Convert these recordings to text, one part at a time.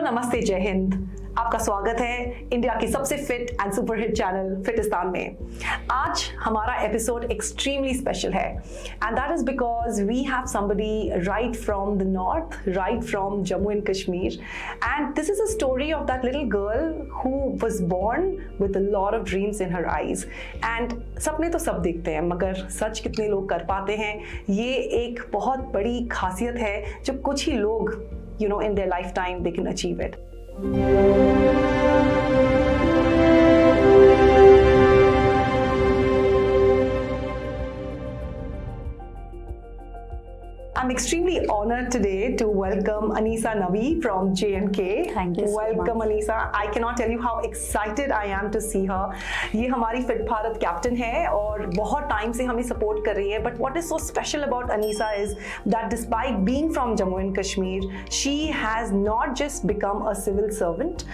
नमस्ते, जय हिंद। आपका स्वागत है इंडिया की सबसे fit and super hit channel Fitistan में। आज हमारा एपिसोड एक्सट्रीमली स्पेशल है and that is because we have somebody right from the north, right from Jammu and Kashmir, and this is a story of that little girl who was born with a lot of dreams in her eyes. And सपने तो सब देखते हैं, मगर सच कितने लोग कर पाते हैं, ये एक बहुत बड़ी खासियत है जो कुछ ही लोग in their lifetime they can achieve it. I'm extremely honored today to welcome Anisa Navi from J&K. Thank you so Welcome, much. Anisa. I cannot tell you how excited I am to see her. ये हमारी fit Bharat captain है और बहुत time से हमें support कर रही है. But what is so special about Anisa is that despite being from Jammu and Kashmir, she has not just become a civil servant.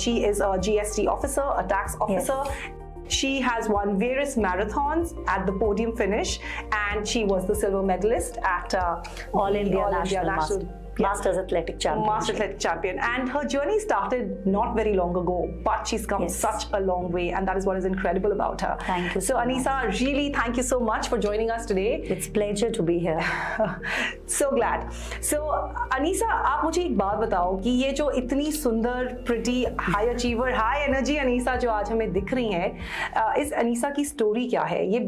She is a GST officer, a tax officer. Yes. She has won various marathons at the podium finish, and she was the silver medalist at All India National Masters Athletic Champion. Master Athletic Champion. And her journey started not very long ago, but she's come such a long way, and that is what is incredible about her. Thank you so Anisa, really thank you so much for joining us today. It's pleasure to be here. So glad. So Anisa, आप मुझे एक बात बताओ कि ये जो इतनी सुंदर, pretty, high achiever, high energy Anisa जो आज हमें दिख रही है, इस Anisa की स्टोरी क्या है? ये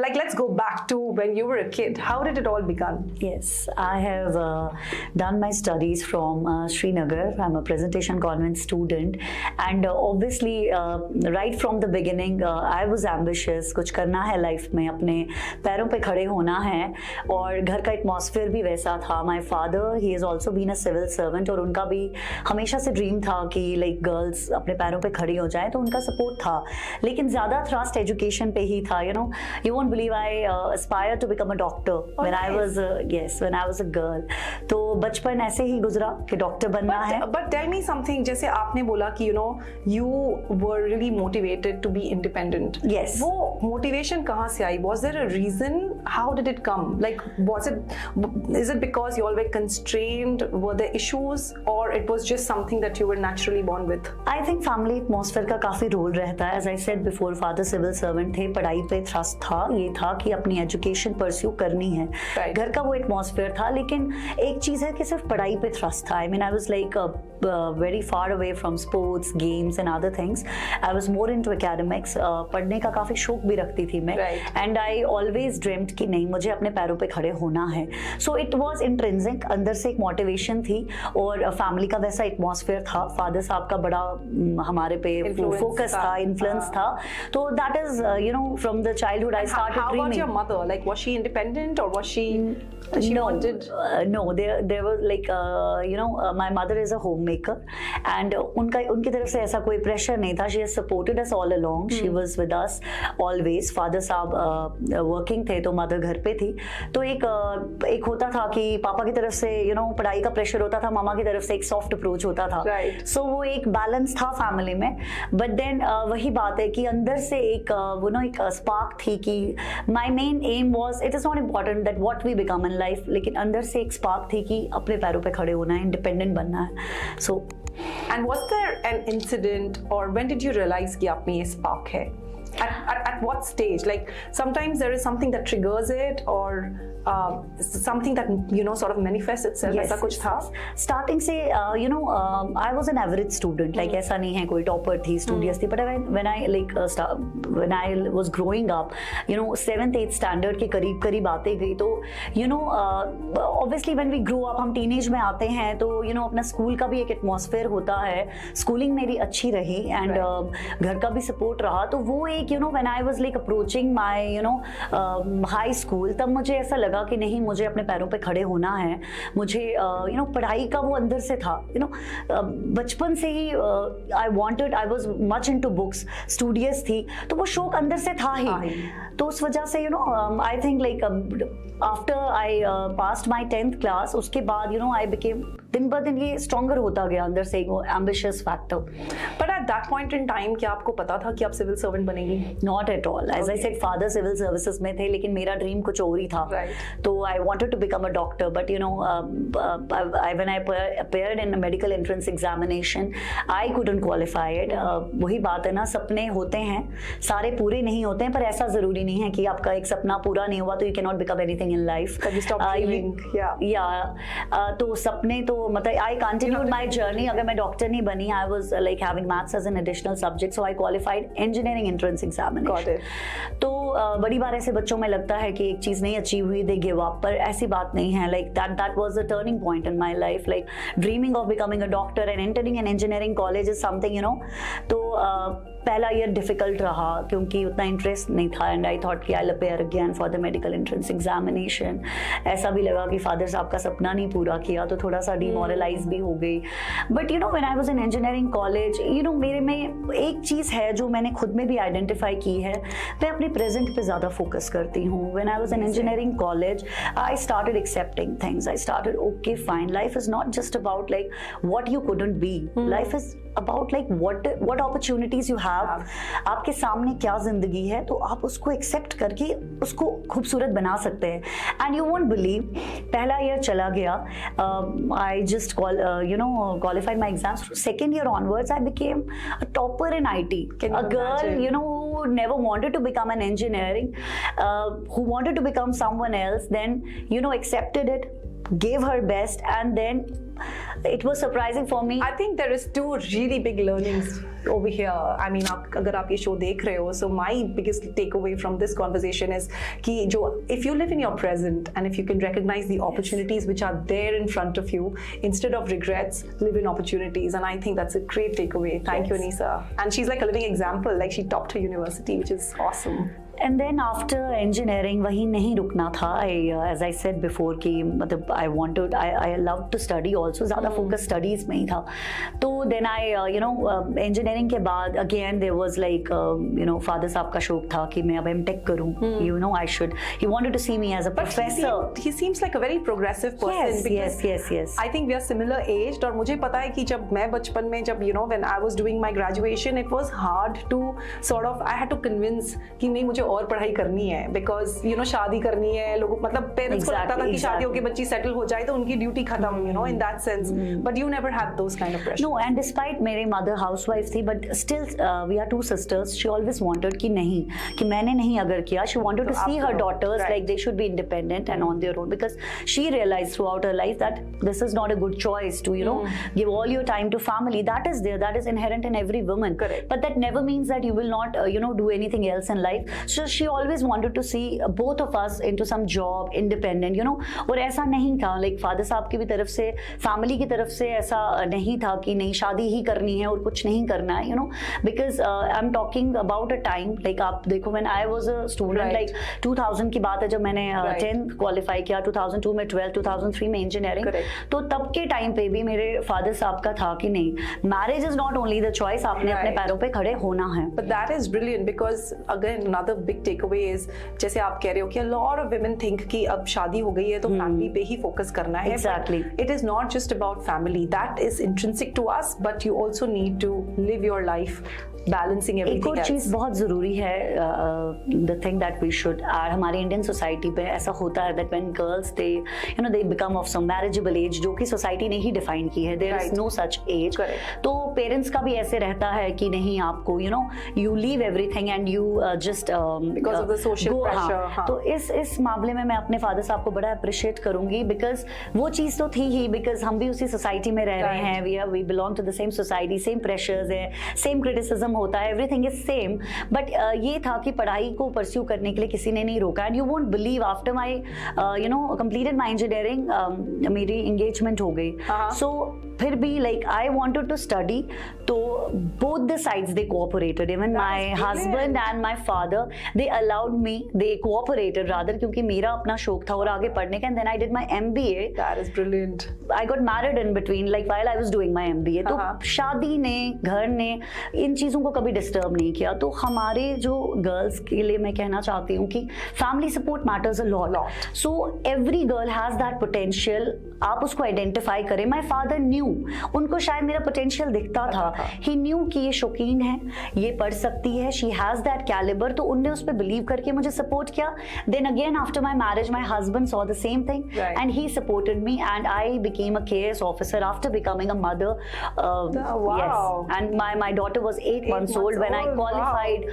like let's go back to when you were a kid. How did it all begin? Yes, I have done my studies from Srinagar. I'm a presentation convent student, and obviously right from the beginning I was ambitious. कुछ करना है life में, अपने पैरों पे खड़े होना है, और घर का एटमॉस्फेयर भी वैसा था. My father, he has also been a civil servant, और उनका भी हमेशा से ड्रीम था कि लाइक गर्ल्स अपने पैरों पे खड़ी हो जाए, तो उनका सपोर्ट था. लेकिन ज़्यादा थ्रस्ट एजुकेशन पे ही था. You won't believe I aspired to become a doctor when I was a girl. तो बचपन ऐसे ही गुजरा कि डॉक्टर बनना है. But tell me something, जैसे आपने बोला कि you were really motivated to be independent. Yes. वो motivation कहाँ से आई? Was there a reason? How did it come? Like is it because you all were constrained? Were there issues, or it was just something that you were naturally born with? I think family atmosphere का काफी role रहता है. As I said before, father civil servant थे, पढ़ाई पे thrust था, ये था कि अपनी एजुकेशन परस्यू करनी है. घर का वो एटमॉस्फेयर था, लेकिन एक चीज है कि सिर्फ पढ़ाई पे थ्रस्ट था. I mean, I was like very far away from sports, games and other things. I was more into academics. पढ़ने का काफी शौक भी रखती थी मैं. And I always dreamt कि नहीं, मुझे अपने पैरों पे खड़े होना है. So it was intrinsic, अंदर से एक मोटिवेशन थी, और फैमिली का वैसा एटमॉस्फेयर था. फादर साहब का बड़ा हमारे पे फोकस था, इन्फ्लुएंस था. तो that is from the childhood I started dreaming. How about your mother? Like, was she independent, or was she wanted? No, there was like my mother is a homemaker, and उनकी तरफ से ऐसा कोई pressure नहीं था. She has supported us all along. She was with us always. Father साहब working थे, तो मदर घर पे थी. तो एक होता था कि पापा की तरफ से पढ़ाई का प्रेशर होता था, मामा की तरफ से एक सॉफ्ट अप्रोच होता था. So वो एक बैलेंस था फैमिली में. बट देन वही बात है कि अंदर से एक स्पार्क थी कि my main aim was, it is not important that what we become in life, लेकिन अंदर से एक स्पार्क थी कि अपने पैरों पे खड़े होना है, इंडिपेंडेंट बनना है. सो And was there an incident, or when did you realize कि आप में ये spark है? At what stage? Like sometimes there is something that triggers it, or something that sort of manifests itself. ऐसा कुछ था? Starting से I was an average student. Like ऐसा नहीं है कोई topper थी, studious थी. But when I was growing up, 7th 8th standard के करीब आते गई, तो obviously when we grow up, हम teenage में आते हैं, तो अपना स्कूल का भी एक एटमॉस्फेयर होता है. स्कूलिंग मेरी अच्छी रही, एंड घर का भी सपोर्ट रहा. तो वो एक when I was like approaching my high school, तब मुझे ऐसा लगा कि नहीं, मुझे अपने पैरों पे खड़े होना है. मुझे पढ़ाई का वो अंदर से था. बचपन से ही I was much into books, studious थी, तो वो शौक अंदर से था ही. तो उस वजह से I think like after I passed my 10th class, उसके बाद I became दिन ब दिन ये स्ट्रॉन्गर होता गया अंदर से, वो ambitious factor. But at that point in time क्या आपको पता था कि आप सिविल सर्वेंट बनेंगी? Not at all. As I said, father civil services में थे, लेकिन मेरा ड्रीम कुछ और ही था. तो I wanted to become a doctor, but you know when I appeared in medical entrance examination I couldn't qualify it. वही बात है ना, सपने होते हैं, सारे पूरे नहीं होते हैं, पर ऐसा जरूरी नहीं है कि आपका एक सपना पूरा नहीं हुआ तो you can not become anything in life. तो सपने तो मतलब आई कंटिन्यूड माय जर्नी. अगर मैं डॉक्टर नहीं बनी, I was like having maths as an additional subject, so I qualified engineering entrance examination. तो बड़ी बार ऐसे बच्चों में लगता है कि एक चीज नहीं अचीव हुई, दे गिव अप, पर ऐसी बात नहीं है. Like that was the turning point in my life. Like dreaming of becoming a doctor and entering an engineering college is something, you know. तो पहला ईयर डिफिकल्ट रहा क्योंकि उतना इंटरेस्ट नहीं था, एंड आई थॉट कि I will appear again for the medical entrance examination. ऐसा भी लगा कि फादर साहब का सपना नहीं पूरा किया, तो थोड़ा सा डिमोरलाइज भी हो गई. But you know when I was in engineering college, you know मेरे में एक चीज है जो मैंने खुद में भी आइडेंटिफाई की है, मैं अपने प्रेजेंट पे ज्यादा फोकस करती हूँ. When I was in engineering college, I started accepting things. I started okay fine, life is not just about like what you couldn't B. Life is about like what opportunities you have. आपके सामने क्या जिंदगी है, तो आप उसको accept करके उसको खूबसूरत बना सकते हैं. एंड यू वोंट बिलीव, पहला ईयर चला गया, I just qualified my exams. Second year onwards, I became a topper in IT. A girl, you know, who never wanted to become an engineering, who wanted to become someone else, then, you know, accepted it, gave her best, and then it was surprising for me. I think there is two really big learnings over here. I mean, अगर आप ये show देख रहे हो, so my biggest takeaway from this conversation is कि जो if you live in your present and if you can recognize the opportunities which are there in front of you instead of regrets, live in opportunities. And I think that's a great takeaway. Thank you, Anisa. And she's like a living example. Like she topped her university, which is awesome. And then after engineering, वही नहीं रुकना था. As I said before कि मतलब I loved to study also. ज़्यादा focus studies में ही था. तो then I engineering के बाद again there was like father साहब का शौक था कि मैं अब M.Tech करूँ. You know, he wanted to see me as a professor. He seems like a very progressive person. Yes. I think we are similar aged. और मुझे पता है कि जब मैं बचपन में जब when I was doing my graduation, it was hard to sort of, I had to convince कि नहीं मुझे और पढ़ाई करनी है, बिकॉज शादी करनी है. लोगों मतलब पेरेंट्स को लगता था कि शादी होके बच्ची सेटल हो जाए तो उनकी ड्यूटी खत्म, in that sense. But you never had those kind of pressure. No, and despite मेरे मदर हाउसवाइफ थी, but still we are two sisters. She always wanted कि नहीं, कि मैंने नहीं अगर किया, she wanted to see her daughters like they should be independent and on their own, because she realized throughout her life that this is not a good choice to give all your time to family. That is there, that is inherent in every woman. Correct. But that never means that you will not do anything else in life. So she always wanted to see both of us into some job, independent, और ऐसा नहीं था. Like father साहब की भी तरफ से, family की तरफ से ऐसा नहीं था कि नहीं शादी ही करनी है और कुछ नहीं करना है, because I am talking about a time, like आप देखो when I was a student, like 2000 की बात है जब मैंने 10th क्वालिफाई किया, 2002 में 12th, 2003 में इंजीनियरिंग. तो तब के टाइम पे भी मेरे फादर साहब का था कि नहीं, marriage is not only the choice, आपने अपने पैरों पे खड़े होना है. But that is brilliant, because again another big takeaway is, जैसे आप कह रहे हो कि a lot of women think कि अब शादी हो गई है तो फैमिली पे ही फोकस करना है. Exactly. It is not just about family. That is intrinsic to us, but you also need to live your life balancing everything एक और else. चीज बहुत जरूरी है, the thing that we should, हमारी इंडियन सोसाइटी पे ऐसा होता है that when girls they become of some marriageable age, जो कि सोसाइटी ने ही डिफाइन की है, there is no such age. तो पेरेंट्स का भी ऐसे रहता है कि नहीं आपको you leave everything and you just because of the social pressure. तो इस मामले में मैं अपने फादर साहब को बड़ा अप्रिशिएट करूंगी, बिकॉज वो चीज तो थी ही, बिकॉज हम भी उसी सोसाइटी में रह रहे हैं, we belong to the same society, same pressures है, सेम क्रिटिसिज्म होता है, एवरीथिंग इज सेम. बट ये था कि पढ़ाई को परस्यू करने के लिए किसी ने नहीं रोका. And you won't believe, after my completed my engineering मेरी एंगेजमेंट हो गई. सो फिर भी like I wanted to study, तो both the sides they cooperated. Even my husband and my father, they allowed me, they cooperated rather, क्योंकि मेरा अपना शौक था और आगे पढ़ने का. And then I did my MBA. That is brilliant. I got married in between, like while I was doing my MBA. तो शादी ने, घर ने इन चीज़ों को कभी डिस्टर्ब नहीं किया. तो हमारे जो गर्ल्स के लिए मैं कहना चाहती हूँ कि family support matters a lot. So every girl has that potential. आप उसको आइडेंटिफाई करें. माई फादर न्यू, उनको शायद मेरा पोटेंशियल दिखता था. ही न्यू कि ये शौकीन है, ये पढ़ सकती है, शी हैज दैट कैलिबर. तो उनने उस पर बिलीव करके मुझे सपोर्ट किया. Then again after my marriage my husband saw the same thing and he supported me and I became a KS officer after becoming a mother. Yes, and my daughter was 8 months old when I qualified,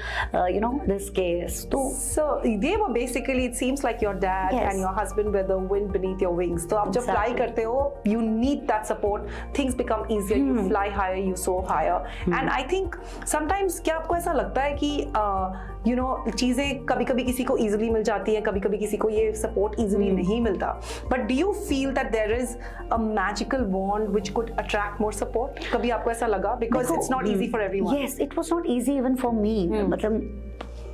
this KS. So they were basically, it seems like your dad and your husband were the wind beneath your wings. So आप जब fly करते हो, you need that support. Things become easier. You fly higher, you soar higher. And I think sometimes क्या आपको ऐसा लगता है कि चीजें कभी-कभी किसी को easily मिल जाती हैं, कभी-कभी किसी को ये support easily नहीं मिलता. But do you feel that there is a magical bond which could attract more support? कभी आपको ऐसा लगा? Because it's not easy for everyone. Yes, it was not easy even for me. मतलब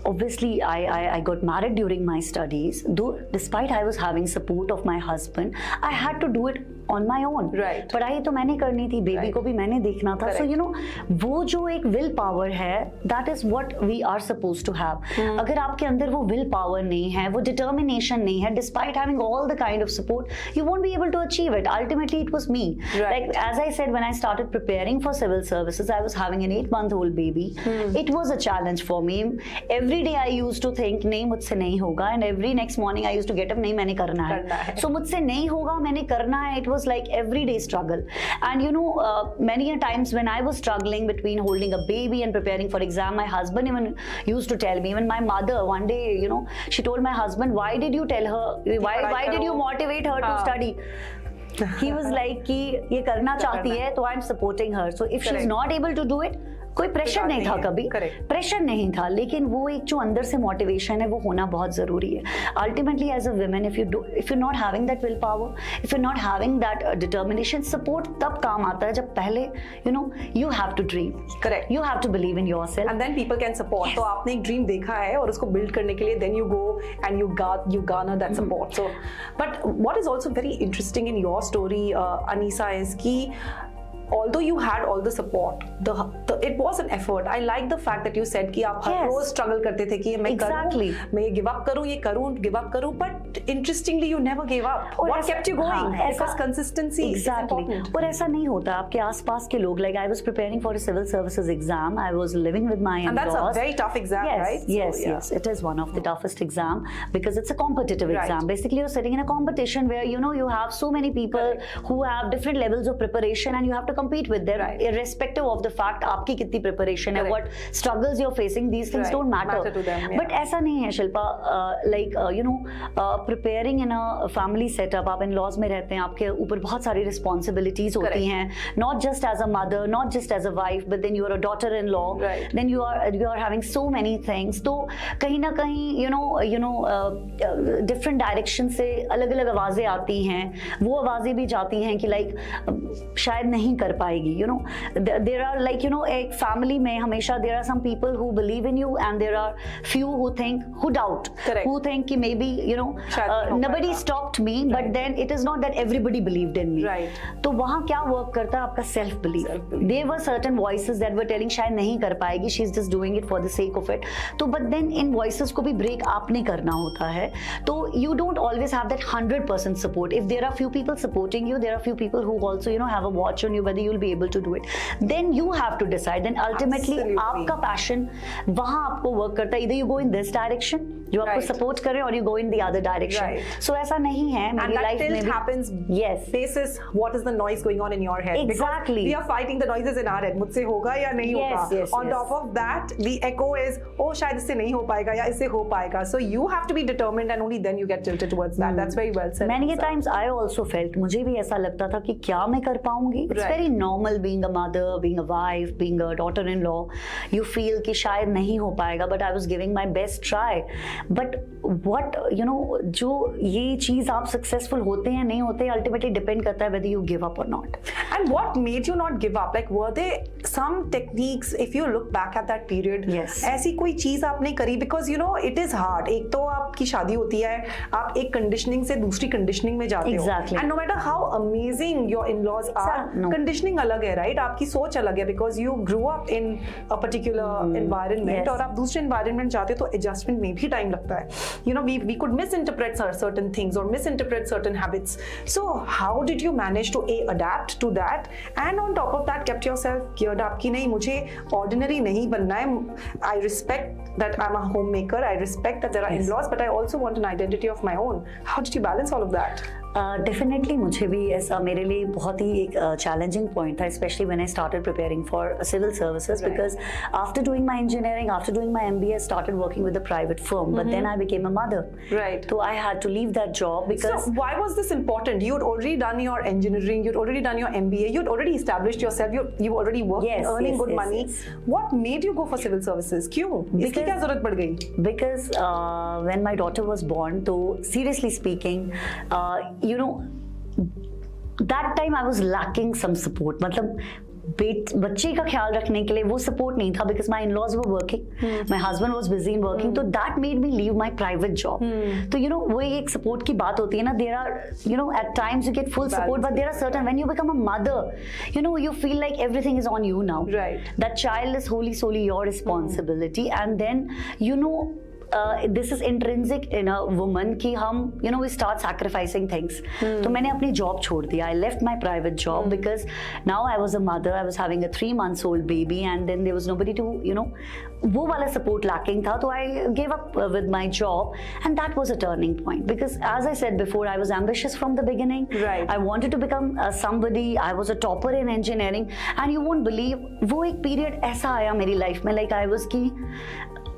obviously I got married during my studies. Though despite I was having support of my husband, I had to do it on my own. Right. पढ़ाई तो मैंने करनी थी, baby को भी मैंने देखना था. So वो जो एक विल पावर है, that is what we are supposed to have. अगर आपके अंदर वो विल पावर नहीं है, वो डिटर्मिनेशन नहीं है, despite having all the kind of support, you won't be able to achieve it. Ultimately it was me. Like as I said, when I started preparing for civil services, I was having an 8-month-old baby. It was a challenge for me. Every day I used to think नहीं मुझसे नहीं होगा, and every next morning I used to get up, नहीं मैंने करना है. So मुझसे नहीं होगा, मैंने करना है. It was like everyday struggle. And many a times when I was struggling between holding a baby and preparing for exam, my husband even used to tell me. Even my mother one day, she told my husband, why did you tell her, why did you motivate her to study? He was like कि ये करना चाहती है, तो I'm supporting her. So if she's not able to do it, कोई pressure नहीं था कभी, प्रेशर नहीं था, लेकिन वो एक जो अंदर से मोटिवेशन है वो होना बहुत जरूरी है. Ultimately as a women, if you're not having that willpower, if you're not having that determination, support तब काम आता है जब पहले you have to dream. Correct. You have to believe in yourself. And then people can support. तो आपने एक dream देखा है और उसको बिल्ड करने के लिए then you go and you garner that support. So, but what is also very interesting in your story, Anisa, is कि although you had all the support, it was an effort. I like the fact that you said कि आप हर रोज struggle करते थे कि मैं करूँ, मैं ये give up करूँ, ये करूँ, give up करूँ. But interestingly, you never gave up. What kept you going? Because consistency is important. और ऐसा नहीं होता. आपके आसपास के लोग, like I was preparing for a civil services exam. I was living with my in-laws. And that's a very tough exam, right? Yes. It is one of the toughest exam because it's a competitive exam. Basically, you're sitting in a competition where you have so many people who have different levels of preparation, and you have to compete with them, irrespective of the fact आपकी कितनी preparation है, what struggles you're facing, these things don't matter to them. But ऐसा नहीं है Shilpa. Preparing in a family setup, आप in-laws में रहते हैं, आपके ऊपर बहुत सारी responsibilities होती हैं, not just as a mother, not just as a wife, but then you are a daughter-in-law, then you are having so many things. तो कहीं ना कहीं different direction से अलग-अलग आवाजें आती हैं. वो आवाजें भी जाती हैं कि शायद नहीं कर पाएगी. There are एक family में हमेशा there are some people who believe in you and there are few who doubt. Correct. Who think कि maybe nobody stopped me, but then it is not that everybody believed in me. Right. तो वहाँ क्या work करता है आपका self belief. There were certain voices that were telling शायद नहीं कर पाएगी, she's just doing it for the sake of it. तो but then इन voices को भी break आपने करना होता है. तो you don't always have that 100% support. If there are few people supporting you, there are few people who also have a watch on you whether you'll be able to do it. Then you have to decide. Then ultimately आपका passion वहाँ आपको work करता है. Either you go in this direction जो आपको support करे, or you go in the other direction. So ऐसा नहीं है. And that tilt happens. Yes. Basis what is the noise going on in your head? Exactly. Because we are fighting the noises in our head. मुझसे होगा या नहीं होगा. On top of that, the echo is, oh शायद इससे नहीं हो पाएगा या इससे हो पाएगा. So you have to be determined, and only then you get tilted towards that. That's very well said. Many times I also felt, मुझे भी ऐसा लगता था कि क्या मैं कर पाऊंगी. It's very normal being a mother, being a wife, being a daughter-in-law. You feel कि शायद नहीं हो पाएगा, but I was giving my best try. But what you know, जो ये चीज आप सक्सेसफुल होते हैं नहीं होते अल्टीमेटली डिपेंड करता है whether you give up or not. And what made you not give up? Like, were there some techniques, if you look back at that period? Yes. ऐसी कोई चीज आपने करी? Because you know it is hard. एक तो आपकी शादी होती है, आप एक कंडीशनिंग से दूसरी कंडीशनिंग में जाते Exactly. हो. And no matter how amazing your in-laws are, No. Conditioning अलग है, right? आपकी सोच अलग है because you grew up in a particular environment. Yes. और आप दूसरे environment जाते हो तो adjustment में भी time लगता है. You know, we could misinterpret certain things or misinterpret certain habits. So how did you manage to adapt to that and on top of that kept yourself geared up कि नहीं, मुझे ordinary नहीं बनना है. I respect that I'm a homemaker. I respect that there are in-laws, but I also want an identity of my own. How did you balance all of that? Definitely मुझे भी ऐसा, मेरे लिए बहुत ही एक चैलेंजिंग पॉइंट था, specially when I started preparing for civil services, because after doing my engineering, after doing my MBA, I started working with a private firm, but then I became a mother. Right. So I had to leave that job because. So why was this important? You'd already done your engineering, you'd already done your MBA, you'd already established yourself, you already worked, Yes, earning yes, good yes, money. yes. What made you go for civil services? क्यों? इसकी क्या जरूरत पड़ गई? Because when my daughter was born, so seriously speaking, you know, that time I was lacking some support. मतलब बच्चे का ख्याल रखने के लिए वो सपोर्ट नहीं था, because my in laws were working, my husband was busy in working, तो that made me leave my private job. तो यू नो वो एक सपोर्ट की बात होती है ना, there are you know at times you get full support, but there are certain when you become a mother, you know you feel like everything is on you now. Right. That child is wholly solely your responsibility, and then you know. This is intrinsic in a woman कि हम you know we start sacrificing things. तो मैंने अपनी job छोड़ दिया. I left my private job because now I was a mother. I was having a 3-month-old baby and then there was nobody to you know वो वाला support lacking था. तो I gave up with my job and that was a turning point because as I said before I was ambitious from the beginning. Right. I wanted to become somebody. I was a topper in engineering and you won't believe वो एक period ऐसा आया मेरी life में, like I was की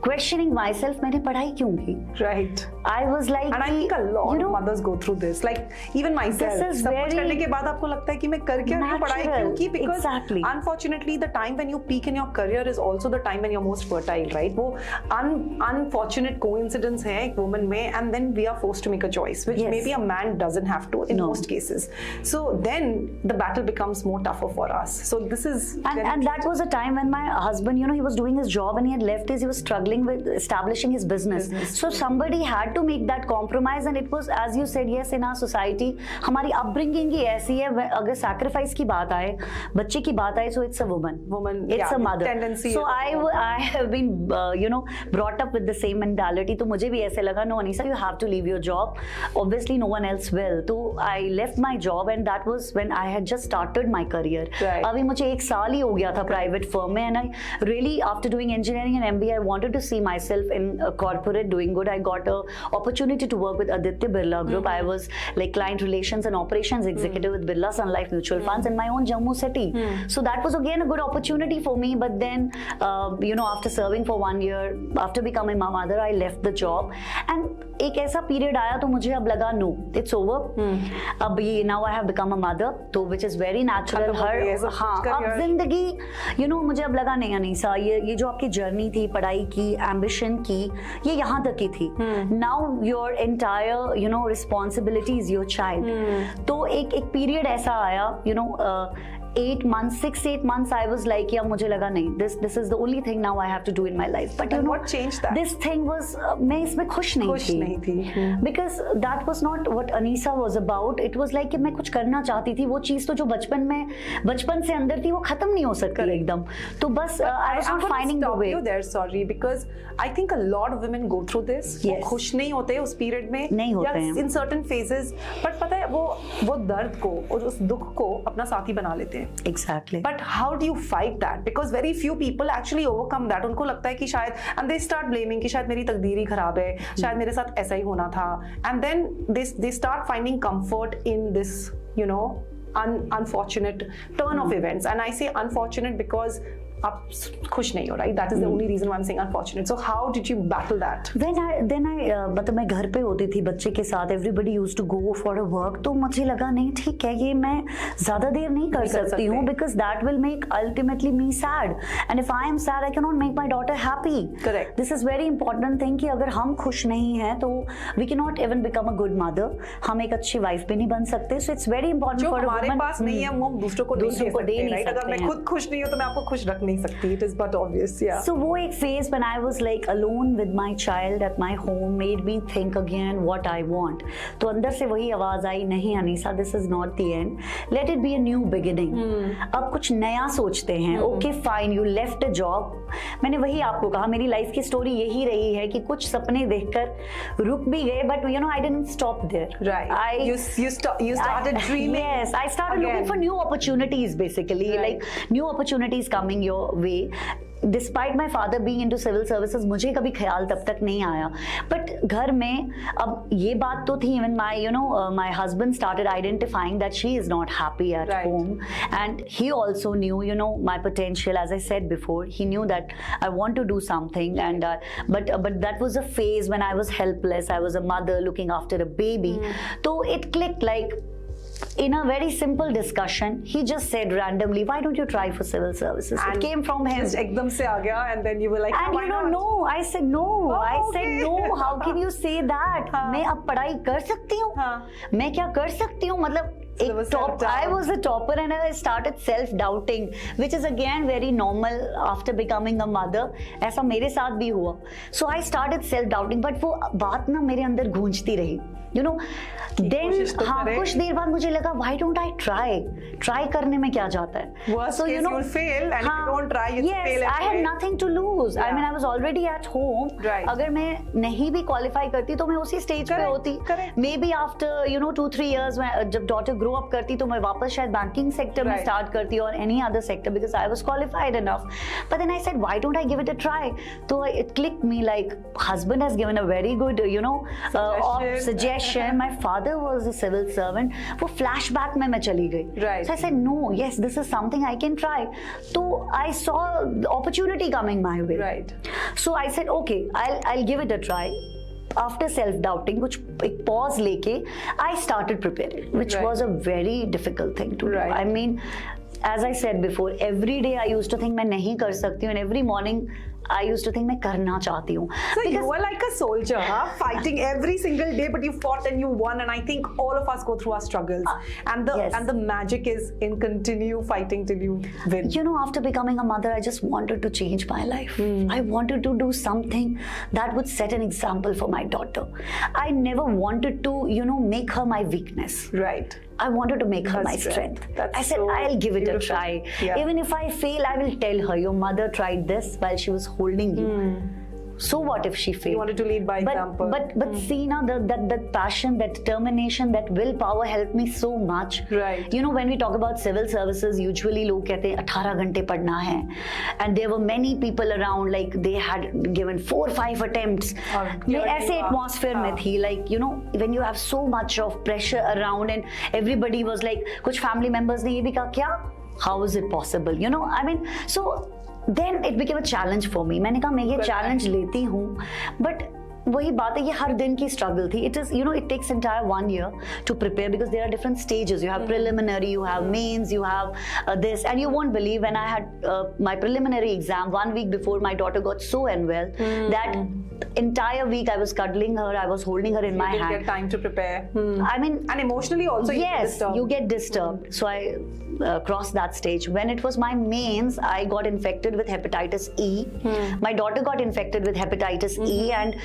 questioning myself, मैंने पढ़ाई क्यों की? Right. I was like, and I think a lot you know, of mothers go through this. Like even myself. This is सब कुछ very करने के बाद आपको लगता है कि मैं कर क्या रही हूँ, पढ़ाई क्यों की? Because exactly. unfortunately the time when you peak in your career is also the time when you're most fertile, right? वो unfortunate coincidence है एक woman में, and then we are forced to make a choice, which Yes. maybe a man doesn't have to in No. most cases. So then the battle becomes more tougher for us. So this is and that was a time when my husband, you know, he was doing his job and he had left he was struggling with establishing his business. So somebody had to make that compromise and it was, as you said, yes, in our society हमारी upbringing ही ऐसी है, अगर sacrifice की बात आए, बच्चे की बात आए, so it's a woman, it's yeah, a mother. Tendency So I have been you know brought up with the same mentality. तो मुझे भी ऐसे लगा, no Anisa, you have to leave your job, obviously no one else will. तो I left my job and that was when I had just started my career. Right. अभी मुझे 1 साल ही हो गया था private firm में, and I really after doing engineering and MBA I wanted to see myself in a corporate doing good. I got a opportunity to work with Aditya Birla Group. I was like client relations and operations executive with Birla Sun Life Mutual Funds in my own Jammu city. So that was again a good opportunity for me. But then, you know, after serving for 1 year, after becoming my mother, I left the job. And एक ऐसा period आया तो मुझे अब लगा no it's over, अब ये now I have become a mother, तो विच इज वेरी नेचुरल. हर हाँ अब जिंदगी यू नो मुझे अब लगा नहीं अनीसा, ये जो आपकी जर्नी थी, पढ़ाई की, एम्बिशन की, ये यहाँ तक की थी. Now your entire you know responsibility is your child. तो एक पीरियड ऐसा आया you know 8 months, 6-8 months, I was like, yeah, मुझे लगा नहीं, this is the only thing now I have to do in my life. But you know, what changed that? This thing was, मैं इसमें खुश नहीं थी. Because that was not what Anisa was about. It was like कि मैं कुछ करना चाहती थी, वो चीज तो जो बचपन से अंदर थी वो खत्म नहीं हो सकती एकदम. तो बस I was not finding the way. You there, sorry, because I think a lot of women go through this. Yes. वो खुश नहीं होते उस पीरियड में, नहीं होते हैं. In certain phases, but पता है वो दर्द को और उस दुख को अपना साथी बना लेते हैं. Exactly. But how do you fight that? Because very few people actually overcome that. उनको लगता है कि शायद, and they start blaming कि शायद मेरी तकदीर ही खराब है, शायद मेरे साथ ऐसा ही होना था, and then they start finding comfort in this, you know, unfortunate turn of events. And I say unfortunate because आप खुश नहीं हो, right? That is the only reason why I am saying unfortunate. So how did you battle that? then I मतलब मैं घर पे होती थी बच्चे के साथ, everybody use to go for a work, तो मुझे लगा नहीं ठीक है, ये मैं ज्यादा देर नहीं कर सकती हूँ, because that will make ultimately me sad, and if I am sad I can not make my daughter happy. Correct. This is very important thing कि अगर हम खुश नहीं हैं तो we can not even become a good mother, हम एक अच्छी वाइफ भी नहीं बन सकते. So it's very important for हमारे पास नहीं है वो हम दूसरों को दे नहीं सकते. अगर मैं खुद खुश नहीं हूँ तो मैं आपको खुश रख नहीं सकती. It is but obvious. या सो वो एक phase when I was like alone with my child at my home made me think again what I want. तो अंदर से वही आवाज आई, नहीं Anisa, this is not the end, let it be a new beginning. अब कुछ नया सोचते हैं. Okay fine, you left a job. मैंने वही आपको कहा, मेरी लाइफ की स्टोरी यही रही है कि कुछ सपने देखकर रुक भी गए, but you know I didn't stop there. Right. You started dreaming. Yes, I started looking for new opportunities basically, like new opportunities coming your way. Despite my father being into civil services, मुझे कभी ख्याल तब तक नहीं आया. But घर में अब ये बात तो थी, even my my husband started identifying that she is not happy at home, and he also knew my potential. As I said before, he knew that I want to do something, and but that was a phase when I was helpless. I was a mother looking after a baby. So it clicked, like in a very simple discussion, he just said randomly, why don't you try for civil services? And it came from him. Just ekdam se aa gaya, and then you were like, and you don't know. I said no. I said no. How can you say that? मैं अब पढ़ाई कर सकती हूँ, मैं क्या कर सकती हूँ, मतलब एक top. I was a topper and I started self-doubting, which is again very normal after becoming a mother. ऐसा मेरे साथ भी हुआ. So I started self-doubting, but वो बात ना मेरे अंदर गूंजती रही. You know, then हाँ, कुछ देर बाद मुझे लगा, why don't I try करने में क्या जाता है. Worst case, you'll fail, and if you don't try, you'll fail. Yes, I had nothing to lose. I mean, I was already at home. Right. अगर मैं नहीं भी क्वालिफाई करती तो मैं उसी स्टेज पे होती. Maybe after 2-3 years, जब डॉटर ग्रो अप करती तो मैं वापस शायद बैंकिंग सेक्टर में स्टार्ट करती और any other sector, because I was qualified enough. But then I said, why don't I give it a try. तो it clicked me, like husband has given a very good suggestion. My father was a civil servant. वो flashback में मैं चली गई. Right. So I said, no, yes, this is something I can try. So I saw the opportunity coming my way. Right. So I said, okay, I'll give it a try. After self-doubting, कुछ एक pause लेके, I started preparing, which was a very difficult thing to do. I mean, as I said before, every day I used to think मैं नहीं कर सकती हूँ, and every morning I used to think मैं करना चाहती हूँ. So you were like a soldier, fighting every single day, but you fought and you won. And I think all of us go through our struggles, and the magic is in continue fighting till you win. After becoming a mother, I just wanted to change my life. I wanted to do something that would set an example for my daughter. I never wanted to, make her my weakness. Right. I wanted to make her my strength. I said, I'll give it a try. Yeah. Even if I fail, I will tell her, your mother tried this while she was holding you. So what if she failed? You wanted to lead by example. But see now, that passion, that determination, that willpower helped me so much. Right. When we talk about civil services, usually लोग कहते हैं 18 घंटे पढ़ना है, and there were many people around, like they had given 4-5 attempts. मैं ऐसे atmosphere में थी, like when you have so much of pressure around, and everybody was like, कुछ family members ने ये भी कहा, क्या? How is it possible? I mean, so then it became a challenge for me. मैंने कहा मैं ये challenge लेती हूँ, but वही बात है, ये हर दिन की struggle थी. It is, it takes entire 1 year to prepare, because there are different stages. You have preliminary, you have mains, you have this, and you won't believe, when I had my preliminary exam 1 week before, my daughter got so unwell that entire week I was cuddling her, I was holding her in my hand. You didn't get time to prepare. I mean, and emotionally also, yes, you get disturbed. So I crossed that stage. When it was my mains, I got infected with hepatitis E. My daughter got infected with hepatitis E, and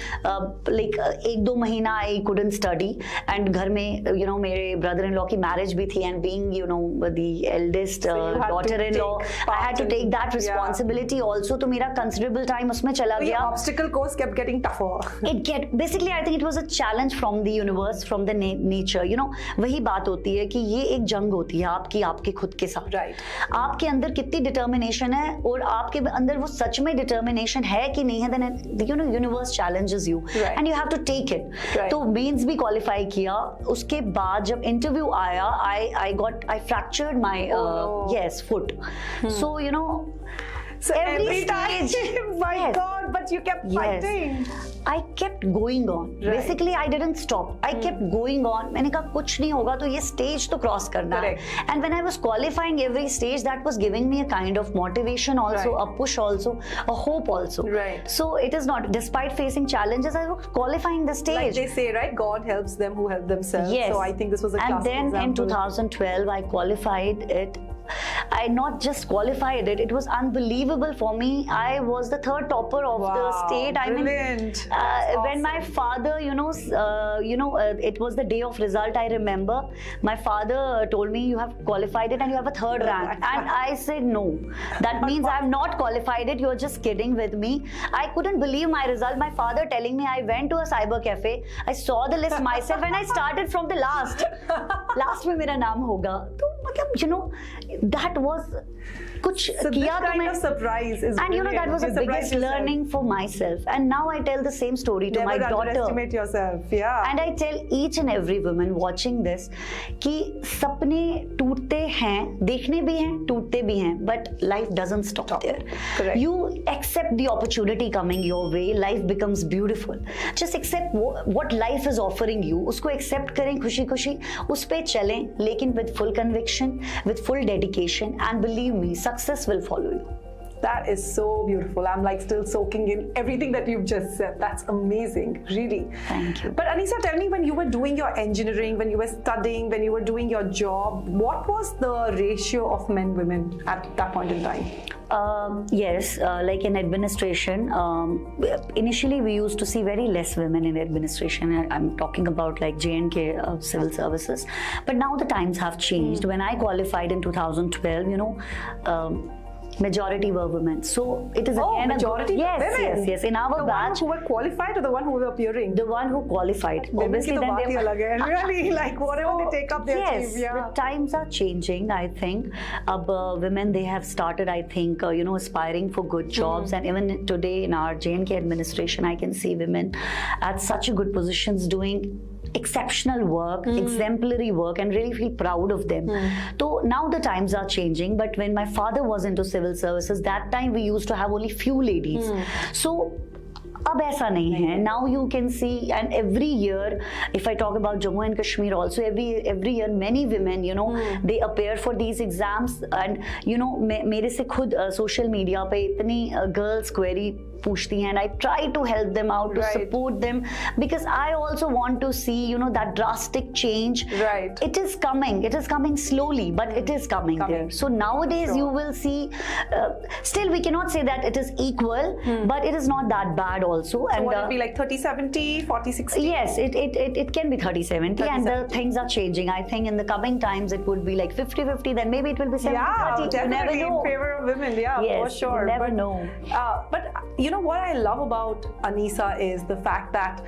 like 1-2 महीना I couldn't study. And घर में मेरे brother-in-law की marriage भी थी, and being the eldest daughter-in-law, I had to take that responsibility also. तो मेरा considerable time उसमें चला गया. The obstacle course kept getting tougher. Basically I think it was a challenge from the universe, from the nature. वही बात होती है कि ये एक जंग होती है आपके खुद के साथ. Right. आपके अंदर कितनी डिटर्मिनेशन है, और आपके अंदर वो सच में डिटर्मिनेशन है कि नहीं है, then universe challenges you. Right. And you have to take it. Right. तो मेंस भी क्वालिफाई किया. उसके बाद जब इंटरव्यू आया, I fractured my foot. So So every stage, time, my yes. God, but you kept Yes. fighting. I kept going on. Right. Basically, I didn't stop. I kept going on. मैंने कहा कुछ नहीं होगा तो ये stage तो cross करना है. Correct. And when I was qualifying every stage, that was giving me a kind of motivation also, Right. a push also, a hope also. Right. So it is not, despite facing challenges, I was qualifying the stage. Like they say, right? God helps them who help themselves. Yes. So I think this was a and classic then in example. 2012, I qualified it. I not just qualified it, it was unbelievable for me. I was the third topper of the Wow, state. I mean, brilliant. That's when my father, it was the day of result, I remember. My father told me, you have qualified it and you have a third rank. And I said, no. That means I have not qualified it. You're just kidding with me. I couldn't believe my result. My father telling me, I went to a cyber cafe. I saw the list myself and I started from the last. Last में मेरा नाम होगा. तो मतलब, that was कुछ So this किया तो kind मैं, of surprise is and that was the You surprised biggest yourself. learning for myself. And now I tell the same story to Never my daughter. underestimate yourself. Yeah. And I tell each and every woman watching this कि सपने टूटते हैं, देखने भी हैं, टूटते भी हैं, but life doesn't stop there. Correct. You accept the opportunity coming your way, life becomes beautiful. Just accept what life is offering you. उसको accept करें खुशी खुशी, उस पे चलें, लेकिन with full conviction, with full dedication, and believe me, success will follow you. That is so beautiful. I'm like still soaking in everything that you've just said. That's amazing, really. Thank you. But Anisa, tell me, when you were doing your engineering, when you were studying, when you were doing your job, what was the ratio of men-women at that point in time? Yes, like in administration, initially we used to see very less women in administration. I'm talking about like J&K civil services. But now the times have changed. When I qualified in 2012, majority were women. So it is again majority yes, women. yes. In our The batch, one who were qualified or the one who were appearing? the one who qualified. Women Obviously, ki to then baat hi they alag hai. And really, like whatever they take up, they yes, achieve. Yeah. the times are changing. I think women, they have started, I think, aspiring for good jobs, and even today in our J&K administration, I can see women at such a good positions doing exceptional work, exemplary work, and really feel proud of them. So now the times are changing, but when my father was into civil services, that time we used to have only few ladies. So अब ऐसा नहीं है. Now you can see, and every year, if I talk about Jammu and Kashmir also, every year many women, they appear for these exams, and मेरे से खुद social media पे इतनी girls query पूछती हैं, and I try to help them out, to support them, because I also want to see, that drastic change. Right. It is coming slowly, but it is coming there. So nowadays you will see, still we cannot say that it is equal, but it is not that bad also. So and would it be like 30-70, 40-60? Yes, it can be 30-70, and the things are changing. I think in the coming times it would be like 50-50, then maybe it will be 70-30. Yeah, You definitely never know. in favor of women. Yeah, Yes, for sure. you never but, know. But what I love about Anisa is the fact that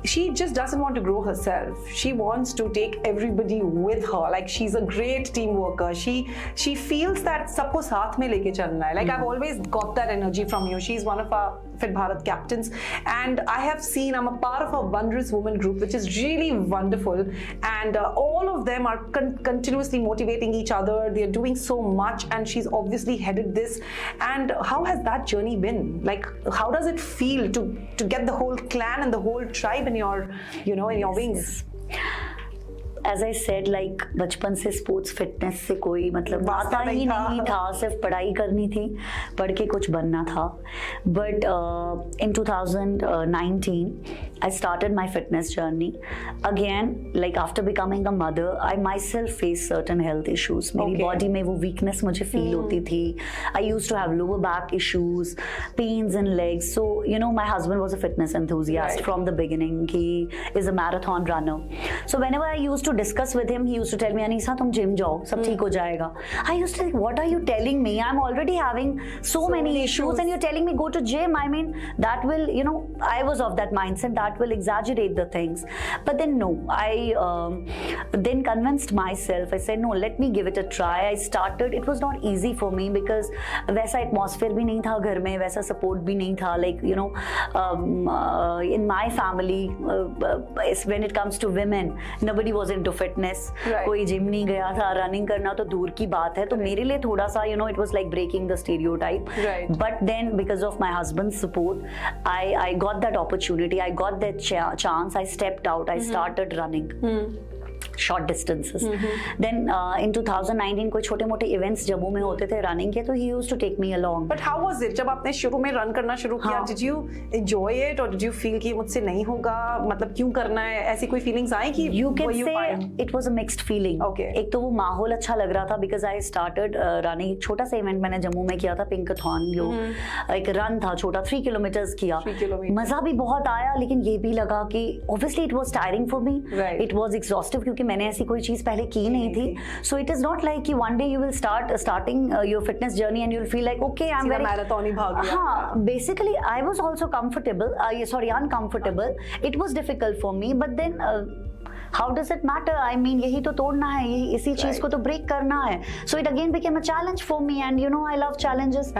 she just doesn't want to grow herself. She wants to take everybody with her. Like, she's a great team worker. She feels that sabko saath mein leke chalna hai. Like, I've always got that energy from you. She's one of our Fit Bharat captains, and I'm a part of a Wondrous Women group, which is really wonderful, and all of them are continuously motivating each other. They're doing so much, and she's obviously headed this. And how has that journey been? Like, how does it feel to get the whole clan and the whole tribe in your in your wings? As I said, like बचपन से sports fitness से कोई मतलब आता ही नहीं था, सिर्फ पढ़ाई करनी थी, पढ़ के कुछ बनना था. But in 2019 I started my fitness journey again. Like after becoming a mother, I myself faced certain health issues. मेरी body में वो weakness मुझे feel होती थी. I used to have lower back issues, pains in legs. So my husband was a fitness enthusiast from the beginning. He is a marathon runner. So whenever I used to discuss with him, he used to tell me, Anisa, तुम gym जाओ, सब ठीक हो जाएगा. I used to think, what are you telling me? I'm already having so many issues, and you're telling me go to gym. I mean, that will, I was of that mindset that will exaggerate the things. But then no, I then convinced myself. I said, no, let me give it a try. I started. It was not easy for me because वैसा atmosphere भी नहीं था घर में, वैसा support भी नहीं था. Like, in my family, when it comes to women, nobody was into into fitness. Right. कोई जिम नहीं गया था, रनिंग करना तो दूर की बात है. तो मेरे लिए थोड़ा सा it was like breaking the stereotype. Right. But then because of my husband's support, I got that opportunity. I got that chance. I stepped out. I started running. Short distances. Then in 2019 कोई छोटे मोटे events Jammu में होते थे running के, तो he used to take me along. But how was it जब आपने शुरू में रन करना शुरू किया? Did you enjoy it or did you feel कि मुझसे नहीं होगा, मतलब क्यों करना है, ऐसी कोई feelings आई कि You can say fine? it was a mixed feeling. Okay. एक तो वो माहौल अच्छा लग रहा था because I started running. एक छोटा सा इवेंट मैंने जम्मू में किया था, पिंकाथॉन, जो एक रन था छोटा, 3 किलोमीटर्स किया. 3 किलोमीटर. मजा भी बहुत आया, लेकिन ये भी लगा कि obviously it was tiring for me. Right. It was exhaustive क्योंकि मैंने ऐसी कोई चीज पहले की नहीं थी. So it is not like कि one day you will starting your fitness journey and you'll feel like okay I'm very marathon ही भाग लिया. हाँ, basically I was also comfortable, uncomfortable. It was difficult for me, but then how does it matter? I mean, यही तो तोड़ना है, यही इसी चीज को तो ब्रेक करना है. So it again became a challenge for me, and you know I love challenges.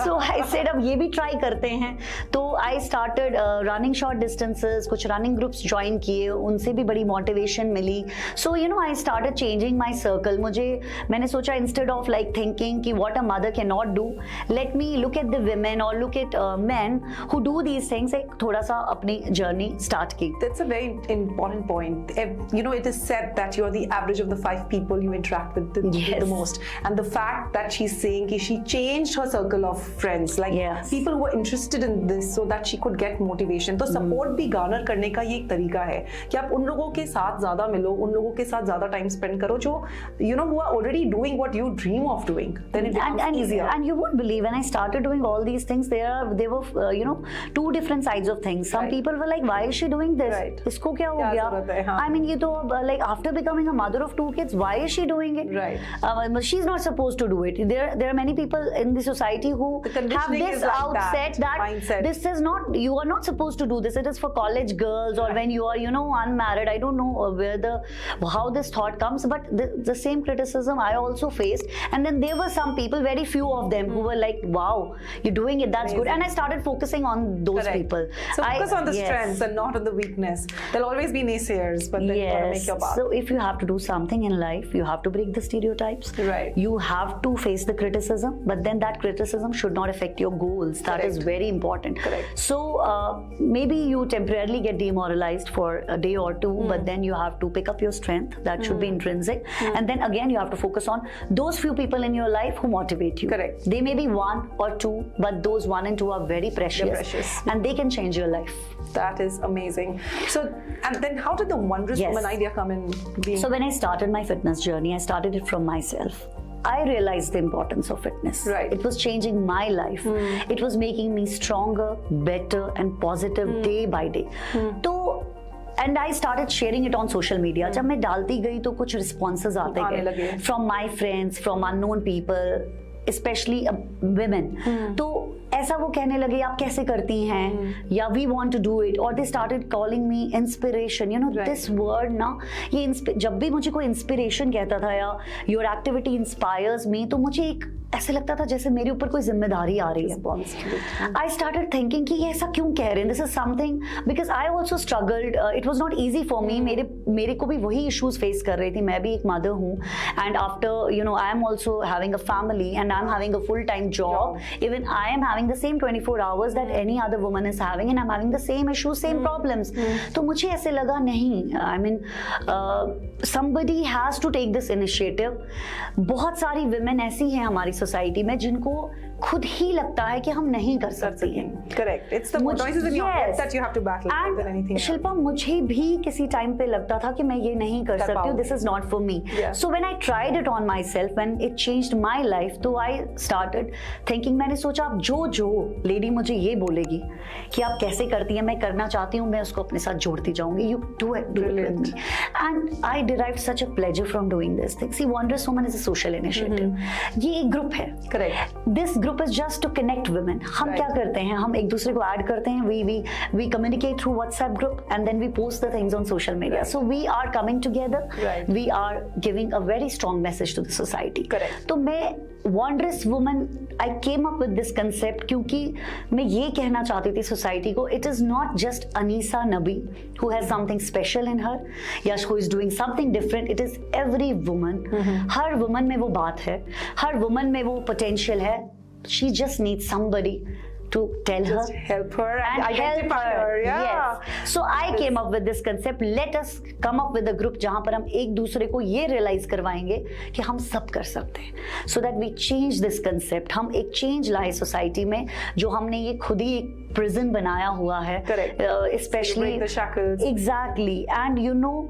So I said अब ये भी try करते हैं. तो I started running short distances, कुछ running groups join किए, उनसे भी बड़ी motivation milli. So you know I started changing my circle. मैंने सोचा instead of like thinking कि what a mother cannot do, let me look at the women or look at men who do these things. एक थोड़ा सा अपनी journey start की. That's a very important point. You know, it is said that you're the average of the 5 people you interact with the most. And the fact that she's saying that she changed her circle of friends, like people who were interested in this so that she could get motivation. तो support भी garner करने का ये एक तरीका है कि आप उन लोगों के साथ ज़्यादा मिलो, उन लोगों के साथ ज़्यादा time spend करो जो you know who are already doing what you dream of doing. Then it becomes easier. And you won't believe, when I started doing all these things, there were you know 2 different sides of things. Some people were like, why is she doing this? इसको क्या हो गया? I mean, ये तो like after becoming a mother of 2 kids, why is she doing it? Right. She's not supposed to do it. There are many people in the society who have this outset that mindset. This is not, you are not supposed to do this. It is for college girls or when you are, you know, unmarried. I don't know how this thought comes, but the same criticism I also faced. And then there were some people, very few of them, who were like, wow, you're doing it, that's good. And I started focusing on those people. So focus on the strengths and not on the weakness. There'll always be naysayers, but then you gotta make your mark. So if you have to do something in life, you have to break the stereotypes. Right. You have to face the criticism, but then that criticism should not affect your goals. That is very important. Correct. So maybe you temporarily get demoralized for a day or two, but then you have to pick up your strength. That should be intrinsic. And then again, you have to focus on those few people in your life who motivate you. Correct. They may be 1 or 2, but those 1 and 2 are very precious. They're precious. And they can change your life. That is amazing. So, and then how did the Wondrous Woman idea come in being? So when I started my fitness journey, I started it from myself. I realized the importance of fitness. Right. It was changing my life. It was making me stronger, better, and positive day by day. So, and I started sharing it on social media. जब मैं डालती गई तो कुछ responses आते गए from my friends, from unknown people, especially women. तो ऐसा वो कहने लगे, आप कैसे करती हैं, या we want to do it, or they started calling me inspiration. You know, this word ना, ये जब भी मुझे कोई inspiration कहता था या your activity inspires me, तो मुझे एक ऐसे लगता था जैसे मेरे ऊपर कोई जिम्मेदारी आ रही है. I started thinking कि ये ऐसा क्यों कह रहे हैं. This is something because I also struggled. It was not easy for me. मेरे को भी वही issues face कर रही थी. मैं भी एक mother हूँ, and after you know I am also having a family and I'm having a full-time job. Even I am having the same 24 hours that any other woman is having, and I'm having the same issues, same problems. तो मुझे ऐसे लगा नहीं. I mean, somebody has to take this initiative. बहुत सारी women ऐसी हैं हमारी सोसाइटी में जिनको खुद ही लगता है कि हम नहीं कर सकते हैं. Correct. It's the noises in your head that you have to battle more than anything else. Shilpa, मुझे भी किसी टाइम पे लगता था कि मैं ये नहीं कर सकती हूँ. This is not for me. So when I tried it on myself, when it changed my life, तो I started thinking. मैंने सोचा अब जो लेडी मुझे ये बोलेगी कि आप कैसे करती हैं, मैं करना चाहती हूँ, मैं उसको अपने साथ जोड़ती जाऊंगी. You do it with me. And I derived such a pleasure from doing this thing. See, Wondrous Woman is a social initiative. ये एक ग्रुप है. Correct. This group group is just to connect women. हम Right. क्या करते हैं, हम एक दूसरे को ऐड करते हैं, we communicate through WhatsApp group and then we post the things on social media. Right. So we are coming together. Right. We are giving a very strong message to the society. Correct. तो मैं Wondrous Woman, I came up with this concept क्योंकि मैं ये कहना चाहती थी society को, it is not just Anisa Nabi who has something special in her, या who is doing something different. It is every woman. Her woman में वो बात है, हर woman में वो potential है. She just needs somebody to tell Just her help her and and help identify her. Yeah. Yes. So I came up with this concept. Let us come up with a group जहाँ पर हम एक दूसरे को ये realize करवाएंगे कि हम सब कर सकते हैं. So that we change this concept. हम एक change लाए society में, जो हमने ये खुद ही एक prison बनाया हुआ है. Correct. Especially break the shackles. Exactly. And you know,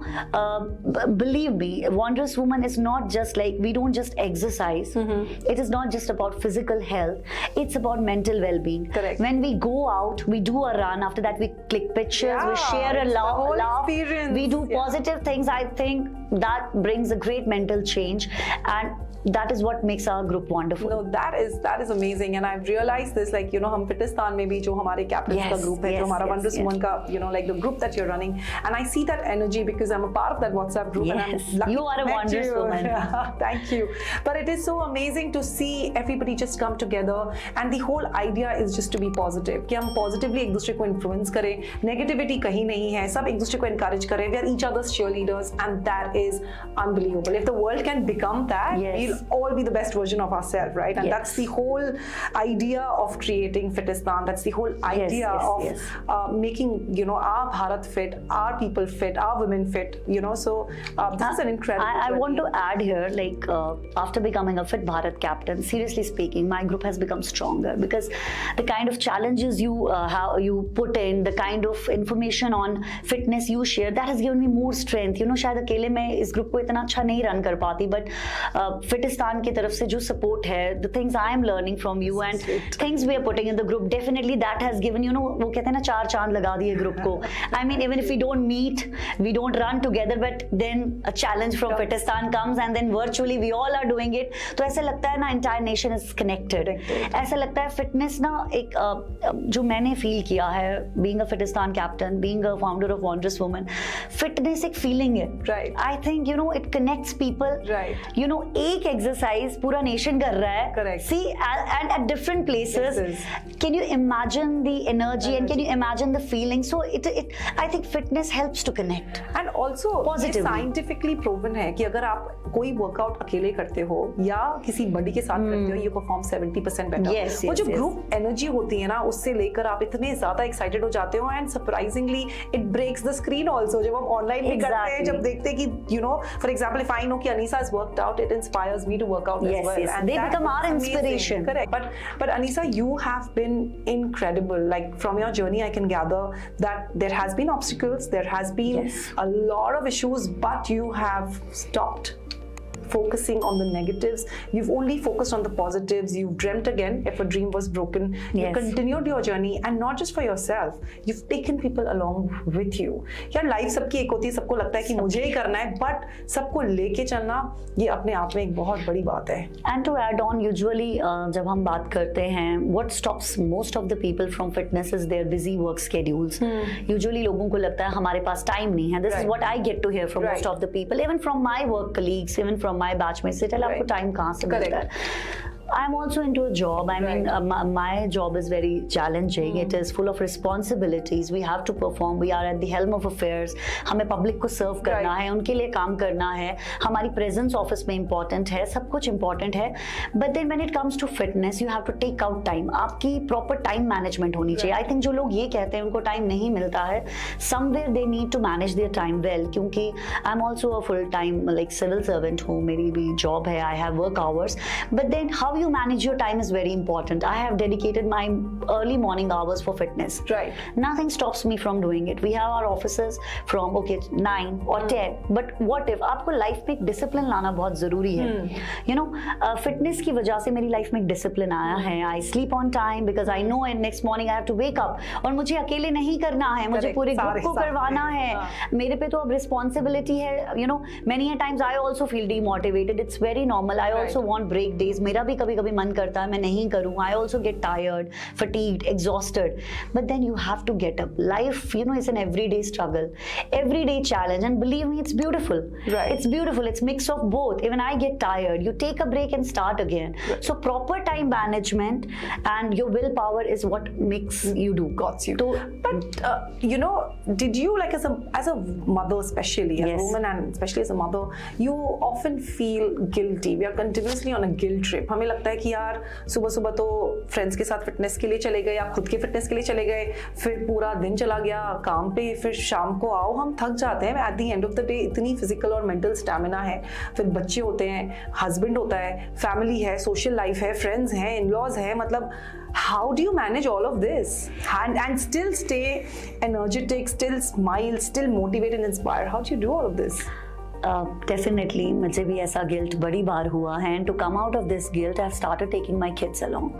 believe me, Wondrous Woman is not just like, we don't just exercise. It is not just about physical health. It's about mental well-being. Correct. When we go out, we do a run. After that, we click pictures. We Yeah, share a it's the whole laugh. experience. We do Yeah. positive things. I think that brings a great mental change, and that is what makes our group wonderful. No, that is amazing, and I've realized this. Like, you know, हम फिटिस्तान में भी जो हमारे captains का Yes, group है, yes, जो हमारा yes, Wondrous yes. Woman का, you know, like the group that you're running, and I see that energy because I'm a part of that WhatsApp group. Yes, and I'm lucky you are a to met wondrous you. woman. Thank you. But it is so amazing to see everybody just come together, and the whole idea is just to be positive. कि हम positively एक दूसरे को influence करें, negativity कहीं नहीं है, सब एक दूसरे को encourage करें. We are each other's cheerleaders, and that is unbelievable. If the world can become that, Yes. we'll all be the best version of ourselves, right? And Yes. that's the whole idea of creating Fitistan. That's the whole idea yes, of yes. making, you know, our Bharat fit, our people fit, our women fit, you know. So this is an incredible I want to journey. add here, like after becoming a Fit Bharat captain, seriously speaking, my group has become stronger because the kind of challenges you put in, the kind of information on fitness you share, that has given me more strength. You know, शायद अकेले मैं इस group को इतना अच्छा नहीं run कर पाती, but फिटिस्तान की तरफ से जो support है, the things I am learning from you and things we are putting in the group, definitely that has given, you know, वो कहते हैं ना, 4 चांद लगा दिए ग्रुप को. I mean, even if we don't meet, we don't run together, but then a challenge from Fitistan comes and then virtually we all are doing it. तो ऐसा लगता है ना, entire nation is connected. ऐसा लगता है fitness ना एक जो मैंने feel किया है being a Fitistan captain, being a founder of Wondrous Woman, fitness एक feeling है. Right. I think, you know, it connects people. Right. You know, एक exercise पूरा nation कर रहा है. Correct. See, and at different places, Places. can you imagine the energy and can you imagine the feeling? So I think fitness helps to connect. And also ये Positively. scientifically proven है कि अगर आप कोई workout अकेले करते हो या किसी बडी के साथ करते हो, you perform 70% better. Yes, वो yes, जो yes. ग्रुप एनर्जी होती है ना, उससे लेकर आप इतने ज्यादा एक्साइटेड हो जाते हो, and surprisingly it breaks the screen also. जब हम ऑनलाइन भी करते हैं, Exactly. जब देखते हैं कि you know, for example if I know कि Anisa has worked out, it inspires me to work out Yes, as well. yes. And They that become is our amazing. inspiration. Correct. But Anisa, you have been incredible. Like from your journey, I can gather that there has been obstacles, there has been Yes. a lot of issues, but you have stopped focusing on the negatives. You've only focused on the positives. You've dreamt again if a dream was broken. You Yes. continued your journey, and not just for yourself. You've taken people along with you. यार life सबकी एक होती है, सबको लगता है कि मुझे ही करना है, बट सबको लेके चलना ये अपने आप में एक बहुत बड़ी बात है. And to add on, usually जब हम बात करते हैं, what stops most of the people from fitness is their busy work schedules. Usually लोगों को लगता है हमारे पास टाइम नहीं है. This is Right. what I get to hear from Right. most of the people, even from my work colleagues, even from my batchmates. They tell आपको Right. Time कहाँ से Correct. मिलता है. I'm also into a job. I mean, Right. my job is very challenging. It is full of responsibilities. We have to perform. We are at the helm of affairs. हमें public को serve करना Right. है, उनके लिए काम करना है. हमारी presence office में important है. सब कुछ important है. But then when it comes to fitness, you have to take out time. आपकी proper time management होनी चाहिए. I think जो लोग ये कहते हैं उनको time नहीं मिलता है, somewhere they need to manage their time well. क्योंकि I'm also a full time like civil servant हूँ. मेरी भी job है. I have work hours. But then how you manage your time is very important. I have dedicated my early morning hours for fitness. Right. Nothing stops me from doing it. We have our offices from 9 or 10. But what if आपको life में एक discipline लाना बहुत जरूरी है. You know, fitness की वजह से मेरी life में एक discipline आया है. I sleep on time because I know in next morning I have to wake up. और मुझे अकेले नहीं करना है. मुझे Correct. पूरे सारे group को साथ करवाना में. है. हाँ. मेरे पे तो अब responsibility है. You know, many a times I also feel demotivated. It's very normal. I also Right. want break days. मेरा भी कभी कभी कभी मन करता है मैं नहीं करूँ, I also get tired, fatigued, exhausted, but then you have to get up. Life, you know, is an everyday struggle, everyday challenge, and believe me, it's beautiful. Right. It's beautiful. It's mix of both. Even I get tired, you take a break and start again. Right. So proper time management and your willpower is what makes you do. Got you. So, but you know, did you, like, as a mother, especially a Yes. woman, and especially as a mother, you often feel guilty. We are continuously on a guilt trip. हमें लगता है कि यार सुबह सुबह तो friends के साथ फिटनेस के लिए चले गए या खुद के फिटनेस के लिए चले गए, फिर पूरा दिन चला गया काम पे, फिर शाम को आओ हम थक जाते हैं. At the end of the day इतनी फिजिकल और मेंटल स्टैमिना है, फिर बच्चे होते हैं, हस्बैंड होता है, फैमिली है, सोशल लाइफ है, फ्रेंड्स हैं, इन-लॉज है, मतलब how do you manage all of this and still stay energetic, still smile, still motivate and inspire? How do you do all of this? Definitely, मुझे भी ऐसा गिल्ट बड़ी बार हुआ है, and to come out of this guilt, I've started taking my kids along.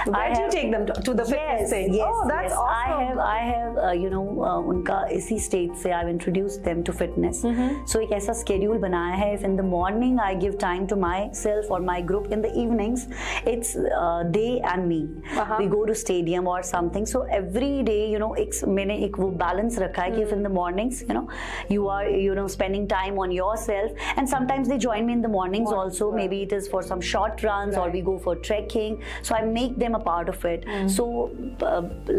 Where do you take them to the fitness thing? Yes, Oh, that's yes. awesome. I have, you know, उनका इसी stage से I've introduced them to fitness. So एक ऐसा schedule बनाया है. If in the morning I give time to myself or my group, in the evenings it's they and me. We go to stadium or something. So every day, you know, मैंने एक वो balance रखा है कि if in the mornings, you know, you are, you know, spending time on yourself, and sometimes they join me in the mornings also. Maybe it is for some short runs, or we go for trekking. So I make them a part of it. So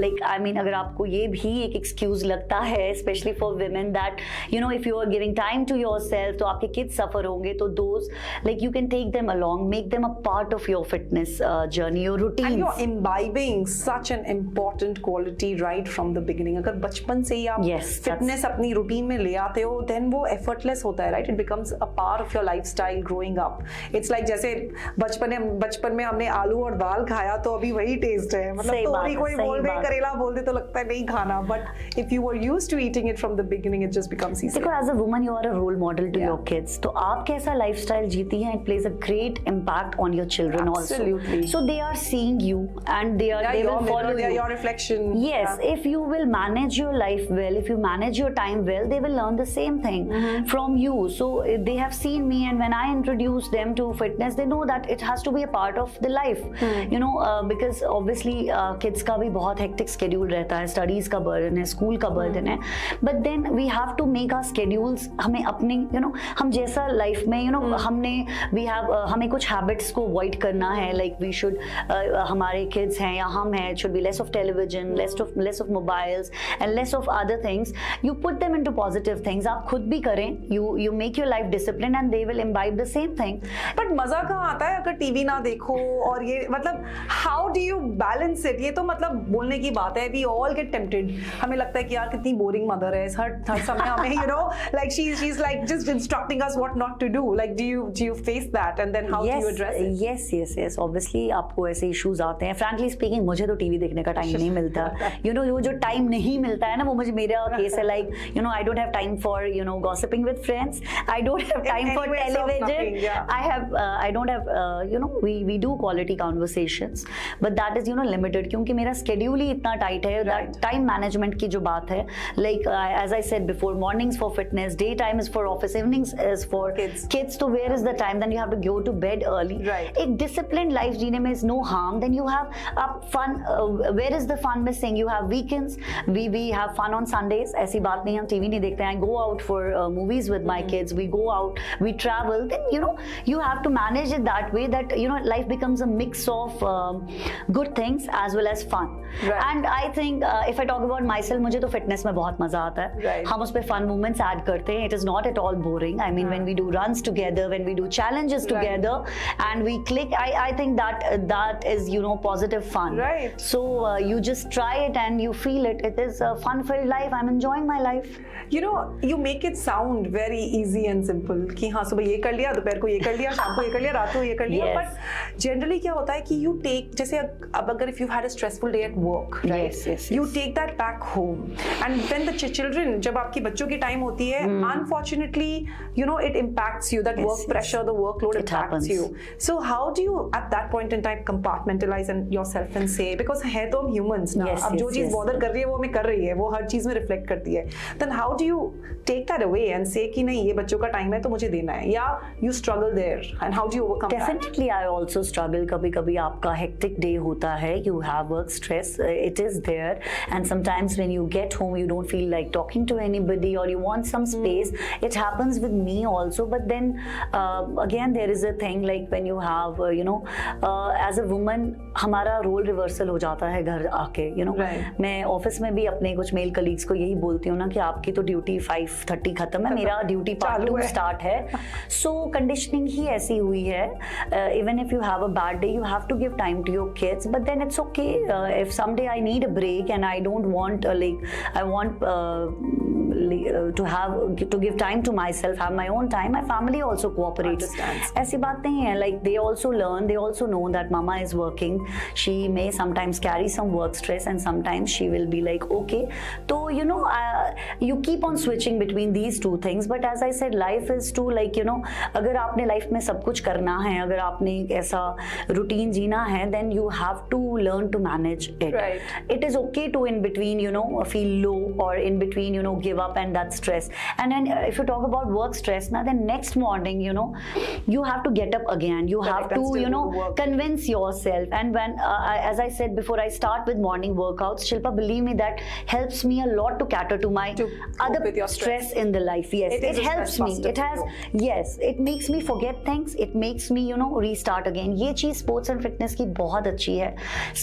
like, I mean, अगर आपको ये भी एक excuse लगता है, especially for women, that you know, if you are giving time to yourself, तो आपके kids suffer होंगे, तो those, like, you can take them along, make them a part of your fitness journey, your routines. And you're imbibing such an important quality right from the beginning. अगर बचपन से ही आप fitness अपनी routine में ले आते हो, then वो effortless होता है, right? It becomes a part of your lifestyle growing up. It's like जैसे बचपन में हमने आलू और दाल खाया तो अभी वही टेस्ट है, मतलब तोरी कोई बोल दे, करेला बोल दे तो लगता है नहीं खाना, but if you were used to eating it from the beginning, it just becomes easy. देखो, as a woman you are a role model to your kids. तो आप कैसा lifestyle जीती हैं, it plays a great impact on your children also. Absolutely. So they are seeing you and they will follow you. Your reflection. Yes, if you will manage your life well, if you manage your time well, they will learn the same thing from you. So they have seen me, and when I introduce them to fitness, they know that it has to be a part of the life. You know, because obviously kids का भी बहुत hectic schedule रहता है, studies का burden है, school का burden है, but then we have to make our schedules, हमें अपनी, you know, हम जैसा life में, you know, हमें कुछ habits को avoid करना है, like we should, हमारे kids हैं या हम हैं, it should be less of television, less of mobiles and less of other things. You put them into positive things. आप खुद भी करें, you make your life disciplined and they will imbibe the same thing. But मजा कहाँ आता है अगर TV ना देखो, और ये मतलब how do you balance it? ये तो मतलब बोलने की बात है, we all get tempted. हमें लगता है कि यार कितनी boring mother है, हर समय हमें, you know, like she's like just instructing us what not to do. Like do you face that, and then how do you address it? Yes. Obviously आपको ऐसे issues आते हैं. Frankly speaking, मुझे तो TV देखने का टाइम नहीं मिलता. You know, वो जो टाइम नहीं मिलता है ना, वो मुझे, मेरा केस है, like, you know, I don't have time for, you know, gossiping with friends. I don't have time for television. I don't have, you know, we do quality conversations, but that is, you know, limited, क्योंकि मेरा schedule ही इतना tight है. That time management की जो बात है, like as I said before, mornings for fitness, daytime is for office, evenings is for kids. So where is the time? Then you have to go to bed early. Right. एक disciplined life जीने में is no harm. Then you have fun. Where is the fun missing? You have weekends. We have fun on Sundays. ऐसी बात नहीं, हम TV नहीं देखते हैं. I go out for movies with my kids. We go out. We travel. Then, you know, you have to manage it that way that, you know, life becomes a mix of good things as well as fun. Right. And I think if I talk about myself, मुझे तो fitness में बहुत मजा आता है. Right. हम उस पे fun moments add करते हैं. It is not at all boring. I mean, when we do runs together, when we do challenges together, and we click, I think that is, you know, positive fun. Right. So you just try it and you feel it. It is a fun-filled life. I'm enjoying my life. You know, you make it sound very easy and simple कि हाँ सुबह ये कर लिया, दोपहर को ये कर लिया, शाम को ये कर लिया, रात को ये कर लिया. Yes. But generally क्या होता है कि you take, जैसे जैसे अब अगर if you've had a stressful day at work, right? Yes. You take that back home, and when the children, जब आपकी बच्चों की time होती है, unfortunately, you know, it impacts you. That work pressure, the workload It impacts happens. you. So how do you at that point in time compartmentalize yourself and say, because है तो हम humans ना, अब जो चीज bother कर रही है वो हमें कर रही है, वो हर चीज में reflect करती है. Then how do you take that away and say कि नहीं ये बच्चों का time है तो मुझे देना है, या you struggle there, and how do you overcome that? Definitely, I also struggle. कभी-कभी आपका hectic day होता है, you have work stress, it is there, and sometimes when you get home, you don't feel like talking to anybody, or you want some space. It happens with me also, but then again there is a thing like when you have, as a woman, हमारा role reversal हो जाता है घर आके, Right. मैं office में भी अपने कुछ मेल कलीग्स को यही बोलती हूँ ना कि आपकी तो ड्यूटी 5:30 खत्म है, मेरा ड्यूटी पार्ट 2 स्टार्ट है. सो कंडीशनिंग ही ऐसी हुई है. Even if you have a bad day, you have to give time to your kids, but then it's okay. If someday I need a break and I don't want I want to give time to myself, have my own time. My family also cooperates. ऐसी बात नहीं है. Like they also learn, they also know that mama is working. She may sometimes carry some work stress, and sometimes she will be like okay. So you keep on switching between these two things. But as I said, life is to अगर आपने life में सब कुछ करना है, अगर आपने एक ऐसा रूटीन जीना है, then you have to learn to manage it. Right. It is okay to in between feel low, or in between give up and that stress. And then if you talk about work stress, now then next morning you have to get up again. You have to convince yourself. And when as I said before, I start with morning workouts. Shilpa, believe me, that helps me a lot to cater to my other stress in the life. Yes, it helps me. It has, yes, it makes me forget things. It makes me restart again. ये चीज sports and fitness की बहुत अच्छी है.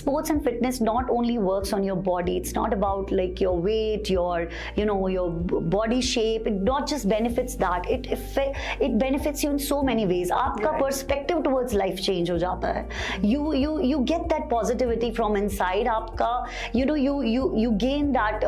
Sports and fitness not only works on your body. It's not about like your weight, your your body shape. It not just benefits that. It benefits you in so many ways. आपका perspective towards life change हो जाता है. You get that positivity from inside. आपका you gain that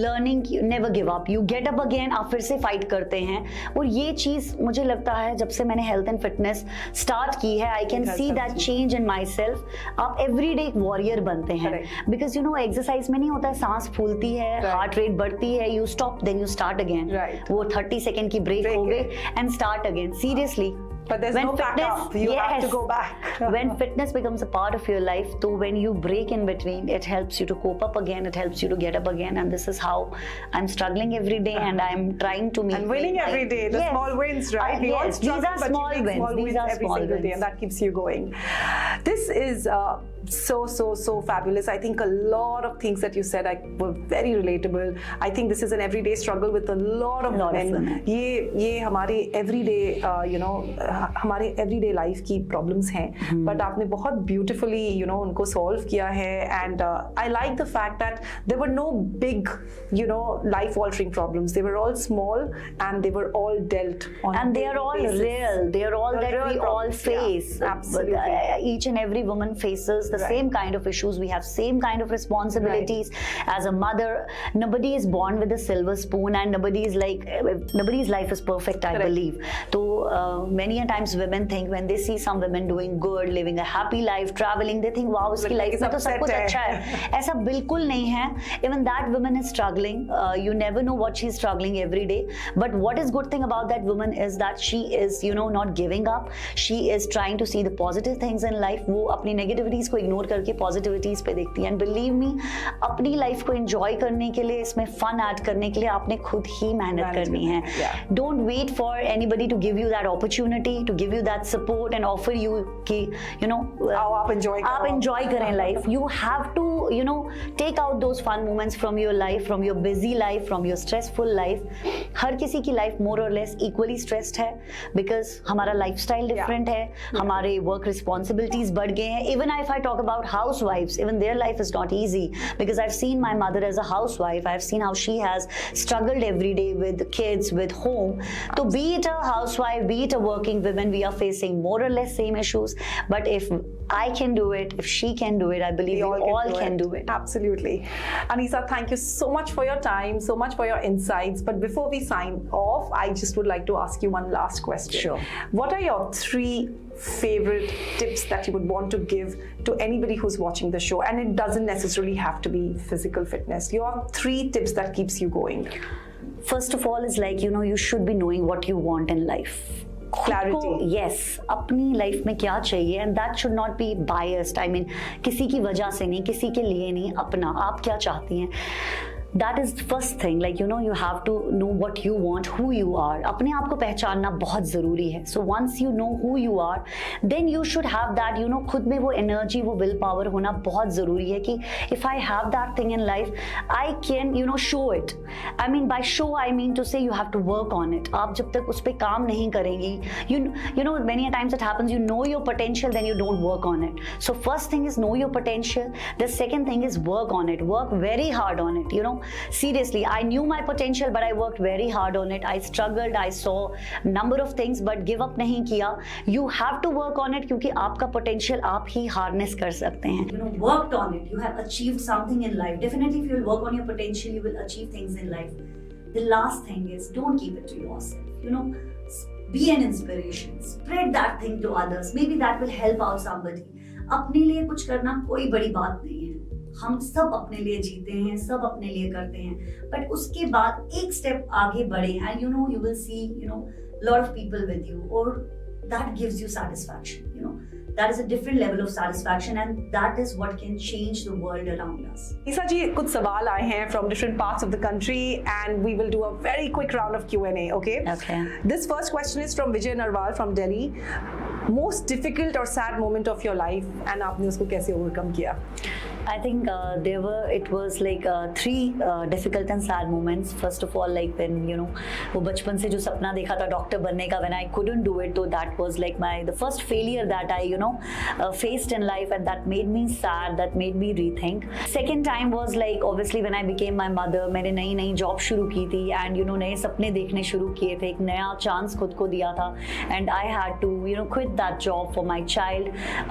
learning. Never give up. You get up again. आप फिर से fight करते हैं. और ये चीज मुझे लगता है जब से मैंने health and fitness start की है, I can see that change in myself. आप everyday warrior बनते हैं. Because exercise में नहीं होता है, सांस फूलती है, heart rate बढ़ती है, you stop, then you start again. वो 30 second की break हो गई and start again. Seriously. But there's no backup. You have to go back. When fitness becomes a part of your life, so when you break in between, it helps you to cope up again. It helps you to get up again. And this is how I'm struggling every day, and I'm trying to make. And winning every day. The small wins, right? We all struggle, these are small wins. These are every small single wins. day, and that keeps you going. This is so fabulous. I think a lot of things that you said were very relatable. I think this is an everyday struggle with a lot of women. ये हमारे everyday हमारे everyday life की problems हैं, but आपने बहुत beautifully उनको solve किया है. And I like the fact that there were no big life altering problems. They were all small, and they were all dealt on. And they are all real. They are all that we all face. Yeah, absolutely. Each and every woman faces the same kind of issues. We have same kind of responsibilities. As a mother, nobody is born with a silver spoon, and nobody's life is perfect, I believe. So many a times women think, when they see some women doing good, living a happy life, traveling, they think wow, उसकी life में तो सब कुछ अच्छा है. ऐसा बिल्कुल नहीं है. Even that woman is struggling. You never know what she's struggling every day. But what is good thing about that woman is that she is not giving up. She is trying to see the positive things in life. वो अपनी negativities को ignore करके positivities पे देखती है. And believe me, अपनी life को enjoy करने के लिए, इसमें fun add करने के लिए आपने खुद ही मेहनत करनी है. Don't wait for anybody to give you that opportunity, to give you that support and offer you कि आप enjoy करें life. You have to take out those fun moments from your life, from your busy life, from your stressful life. हर किसी की life more or less equally stressed है, because हमारा lifestyle different है, हमारे work responsibilities बढ़ गए हैं. Even if I talk about housewives, even their life is not easy, because I've seen my mother as a housewife. I've seen how she has struggled every day with kids, with home. So be it a housewife, be it a working woman, we are facing more or less same issues. But if I can do it, if she can do it, I believe we all can can do it. Absolutely. Anisa, thank you so much for your time, so much for your insights. But before we sign off, I just would like to ask you one last question. Sure. What are your 3 favorite tips that you would want to give to anybody who's watching the show? And it doesn't necessarily have to be physical fitness. Your 3 tips that keeps you going. First of all is like, you should be knowing what you want in life. Clarity. Yes, अपनी life में क्या चाहिए, and that should not be biased. I mean किसी की वजह से नहीं, किसी के लिए नहीं, अपना आप क्या चाहती हैं. That is the first thing, like you have to know what you want, who you are. अपने आप को पहचानना बहुत ज़रूरी है. So once you know who you are, then you should have that, खुद में वो energy, वो will power होना बहुत ज़रूरी है कि if I have that thing in life, I can, show it. I mean by show I mean to say you have to work on it. आप जब तक उस पर काम नहीं करेंगी, many a times it happens, you know your potential, then you don't work on it. So first thing is know your potential. The second thing is work on it. Work very hard on it. Seriously, I knew my potential, but I worked very hard on it. I struggled, I saw number of things, but give up नहीं किया. You have to work on it क्योंकि आपका potential आप ही harness कर सकते हैं. Worked on it, you have achieved something in life. Definitely, if you will work on your potential, you will achieve things in life. The last thing is, don't keep it to yourself. Be an inspiration. Spread that thing to others. Maybe that will help out somebody. अपने लिए कुछ करना कोई बड़ी बात नहीं है. हम सब अपने लिए जीते हैं, सब अपने लिए करते हैं, बट उसके बाद एक स्टेप आगे बढ़े and you will see lot of people with you, or that gives you satisfaction. That is a different level of satisfaction, and that is what can change the world around us. Isa ji, कुछ सवाल आए हैं from different parts of the country, and we will do a very quick round of Q&A. Okay. Okay. This first question is from Vijay Narwal from Delhi. Most difficult or sad moment of your life, and आपने उसको कैसे overcome किया? I think it was like 3 difficult and sad moments. First of all, like when वो बचपन से जो सपना देखा था डॉक्टर बनने का, when I couldn't do it, so that was like the first failure that I faced in life, and that made me sad, that made me rethink. Second time was like obviously when I became my mother. मैंने नई job शुरू की थी, and नए सपने देखने शुरू किए थे, एक नया चांस खुद को दिया था, and I had to quit that job for my child.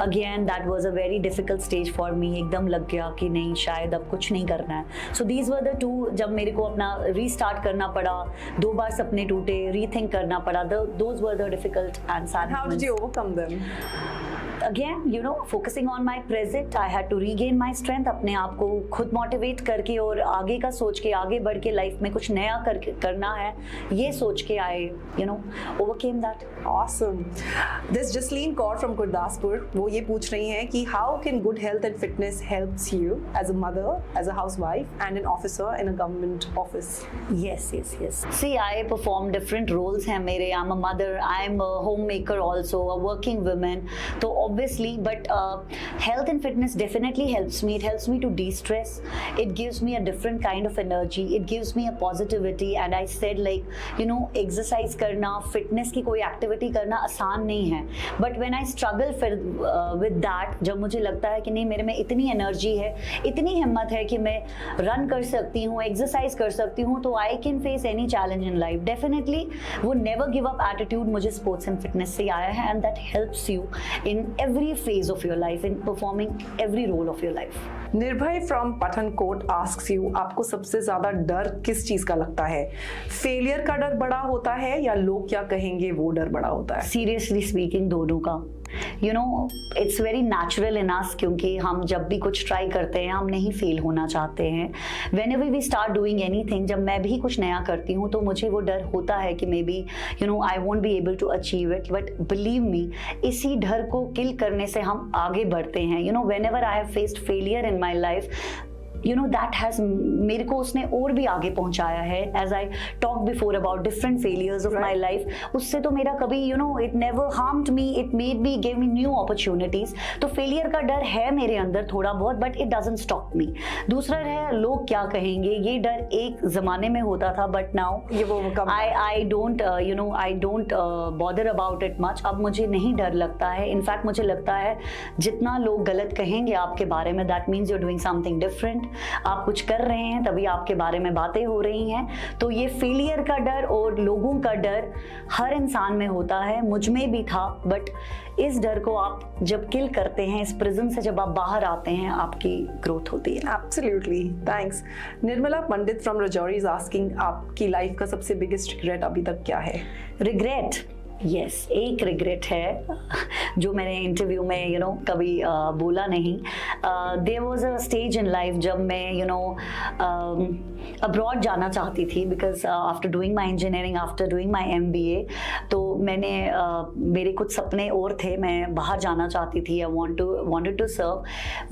Again, that was a very difficult stage for me. एकदम लग गया कि नहीं, शायद अब कुछ नहीं करना है. So these were the 2 जब मेरे को अपना रीस्टार्ट करना पड़ा, 2 बार सपने टूटे, रीथिंक करना पड़ा. Those were the difficult and sad moments. How did you overcome them? Again, focusing on my present, I had to regain my strength. अपने आप को खुद मोटिवेट करके और आगे का सोच के, आगे बढ़ के लाइफ में कुछ नया करना है, ये सोच के I overcame that. Awesome. This Jasleen Kaur from Gurdaspur, वो ये पूछ रही हैं कि how can good health and fitness helps you as a mother, as a housewife, and an officer in a government office? Yes. See, I perform different roles हैं मेरे. I'm a mother, I'm a homemaker also, a working woman. तो obviously, but health and fitness definitely helps me. It helps me to de-stress. It gives me a different kind of energy. It gives me a positivity. And I said like exercise करना, fitness की कोई activity करना आसान नहीं है. But when I struggle with that, जब मुझे लगता है कि नहीं मेरे में इतनी एनर्जी है, इतनी हिम्मत है कि मैं रन कर सकती हूँ, एक्सरसाइज कर सकती हूँ, तो I can face any challenge in life. Definitely, वो never give up attitude मुझे sports and fitness से आया है, and that helps you in every phase of your life, in performing every role of your life. निर्भय from Pathankot asks you, आपको सबसे ज्यादा डर किस चीज का लगता है? फेलियर का डर बड़ा होता है या लोग क्या कहेंगे वो डर बड़ा होता है? Seriously speaking, दोनों का. It's very natural in us क्योंकि हम जब भी कुछ ट्राई करते हैं हम नहीं फेल होना चाहते हैं. Whenever we start doing anything, जब मैं भी कुछ नया करती हूँ तो मुझे वो डर होता है कि maybe I won't be able to achieve it. But believe me, इसी डर को किल करने से हम आगे बढ़ते हैं. Whenever I have faced failure in my life, that has मेरे को उसने और भी आगे पहुंचाया है. As I talked before about different failures of my life, उससे तो मेरा कभी it never harmed me, it made me, gave me new opportunities. तो failure का डर है मेरे अंदर थोड़ा बहुत, but it doesn't stop me. दूसरा है लोग क्या कहेंगे, ये डर एक जमाने में होता था, but now I don't I don't bother about it much. अब मुझे नहीं डर लगता है. In fact मुझे लगता है जितना लोग गलत कहेंगे आपके बारे में, that means you're doing something different. Movement, आप कुछ कर रहे हैं तभी आपके बारे में बातें हो रही हैं। तो ये फेलियर का डर और लोगों का डर हर इंसान में होता है, मुझ में भी था, बट इस डर को आप जब किल करते हैं, इस प्रिज्म से जब आप बाहर आते हैं, आपकी ग्रोथ होती है। Absolutely, thanks. Nirmala Pandit from Rajouri is asking, आपकी लाइफ का सबसे बिगेस्ट रिग्रेट अभी तक क्या है? रिग्रेट, यस, एक रिग्रेट है जो मैंने इंटरव्यू में कभी बोला नहीं। There was a stage in life जब मैं अब्रॉड जाना चाहती थी, because after doing my engineering, after doing my MBA, तो मैंने मेरे कुछ सपने और थे, मैं बाहर जाना चाहती थी, आई वांटेड टू सर्व।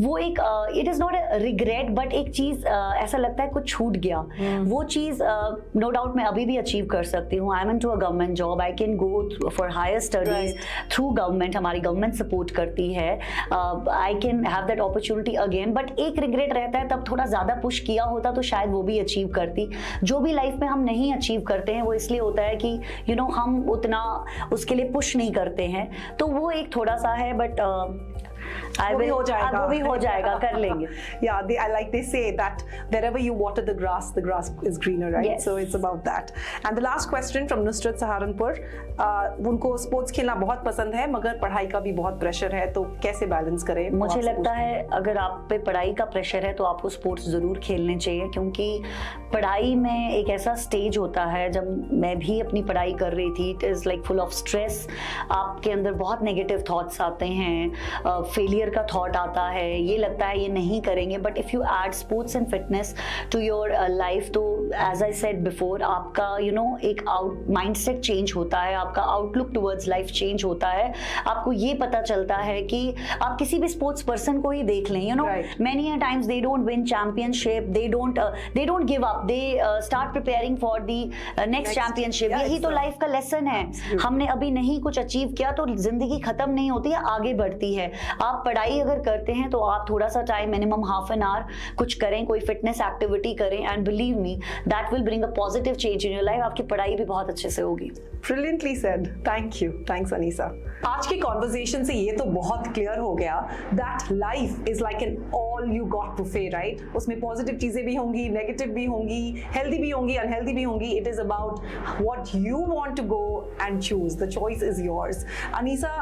वो एक it is not a regret, but एक चीज़ ऐसा लगता है कुछ छूट गया। वो चीज़ नो डाउट मैं अभी भी अचीव कर सकती हूँ। I am into a government job, I can go for higher studies through government, हमारी गवर्नमेंट सपोर्ट करती है, I can have that opportunity again. But एक रिग्रेट रहता है, तब थोड़ा ज़्यादा पुश किया होता तो शायद वो भी अचीव करती। जो भी लाइफ में हम नहीं अचीव करते हैं वो इसलिए होता है कि हम उतना उसके लिए पुश नहीं करते हैं, तो वो एक थोड़ा सा है, बट वो भी हो जाएगा, कर लेंगे। Yeah, I like they say that wherever you water the grass is greener, right? Yes. So it's about that. And the last question from Nusrat Saharanpur, उनको स्पोर्ट्स खेलना बहुत पसंद है मगर पढ़ाई का भी बहुत प्रेशर है, तो कैसे बैलेंस करें? मुझे लगता है अगर आप पे पढ़ाई का प्रेशर है तो आपको स्पोर्ट्स ज़रूर खेलने चाहिए, क्योंकि पढ़ाई में एक ऐसा स्टेज होता है, जब मैं भी अपनी पढ़ाई कर रही थी, it is like full of stress, आपके अंदर बहुत नेगेटिव थॉट्स आते हैं, फेलियर का थॉट आता है, ये लगता है ये नहीं करेंगे। But if you add sports and fitness to your life, तो एज आई सेड बिफोर, आपका एक माइंडसेट चेंज होता है, आपका आउटलुक टुवर्ड्स लाइफ चेंज होता है। आपको ये पता चलता है कि आप किसी भी स्पोर्ट्स पर्सन को ही देख लें, many a times they don't win championship, they don't give up, they start preparing for the next championship. यही तो लाइफ का लेसन है। हमने अभी नहीं कुछ अचीव किया तो जिंदगी खत्म नहीं होती है, आगे बढ़ती है। आप पढ़ाई अगर करते हैं तो आप थोड़ा सा time, minimum half an hour कुछ करें, कोई फिटनेस एक्टिविटी करें, and believe me that will bring a positive change in your life. आपकी पढ़ाई भी बहुत अच्छे से होगी। Brilliantly said. Thank you. Thanks, Anisa. आज की कॉन्वर्सेशन से ये तो बहुत क्लियर हो गया that life is like an all you got buffet, right? उसमें पॉजिटिव चीजें भी होंगी, नेगेटिव भी होंगी, हेल्दी भी होंगी, अनहेल्दी भी होंगी. It is about what you want to go and choose. The choice is yours. Anisa,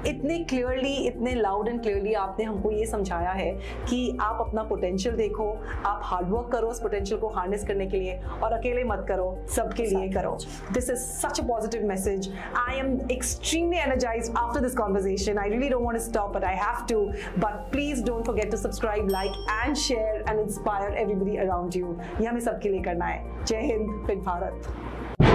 इतने क्लियरली, इतने लाउड एंड क्लियरली आपने हमको ये समझाया है कि आप अपना पोटेंशियल देखो, आप हार्डवर्क करो उस पोटेंशियल को हार्नेस करने के लिए, और अकेले मत करो, सबके लिए करो. This is such a positive message. I am extremely energized after this conversation. I really don't want to stop, but I have to. But please don't forget to subscribe, like and share and inspire everybody around you. ये हमें सबके लिए करना है. जय Hind, fit Bharat.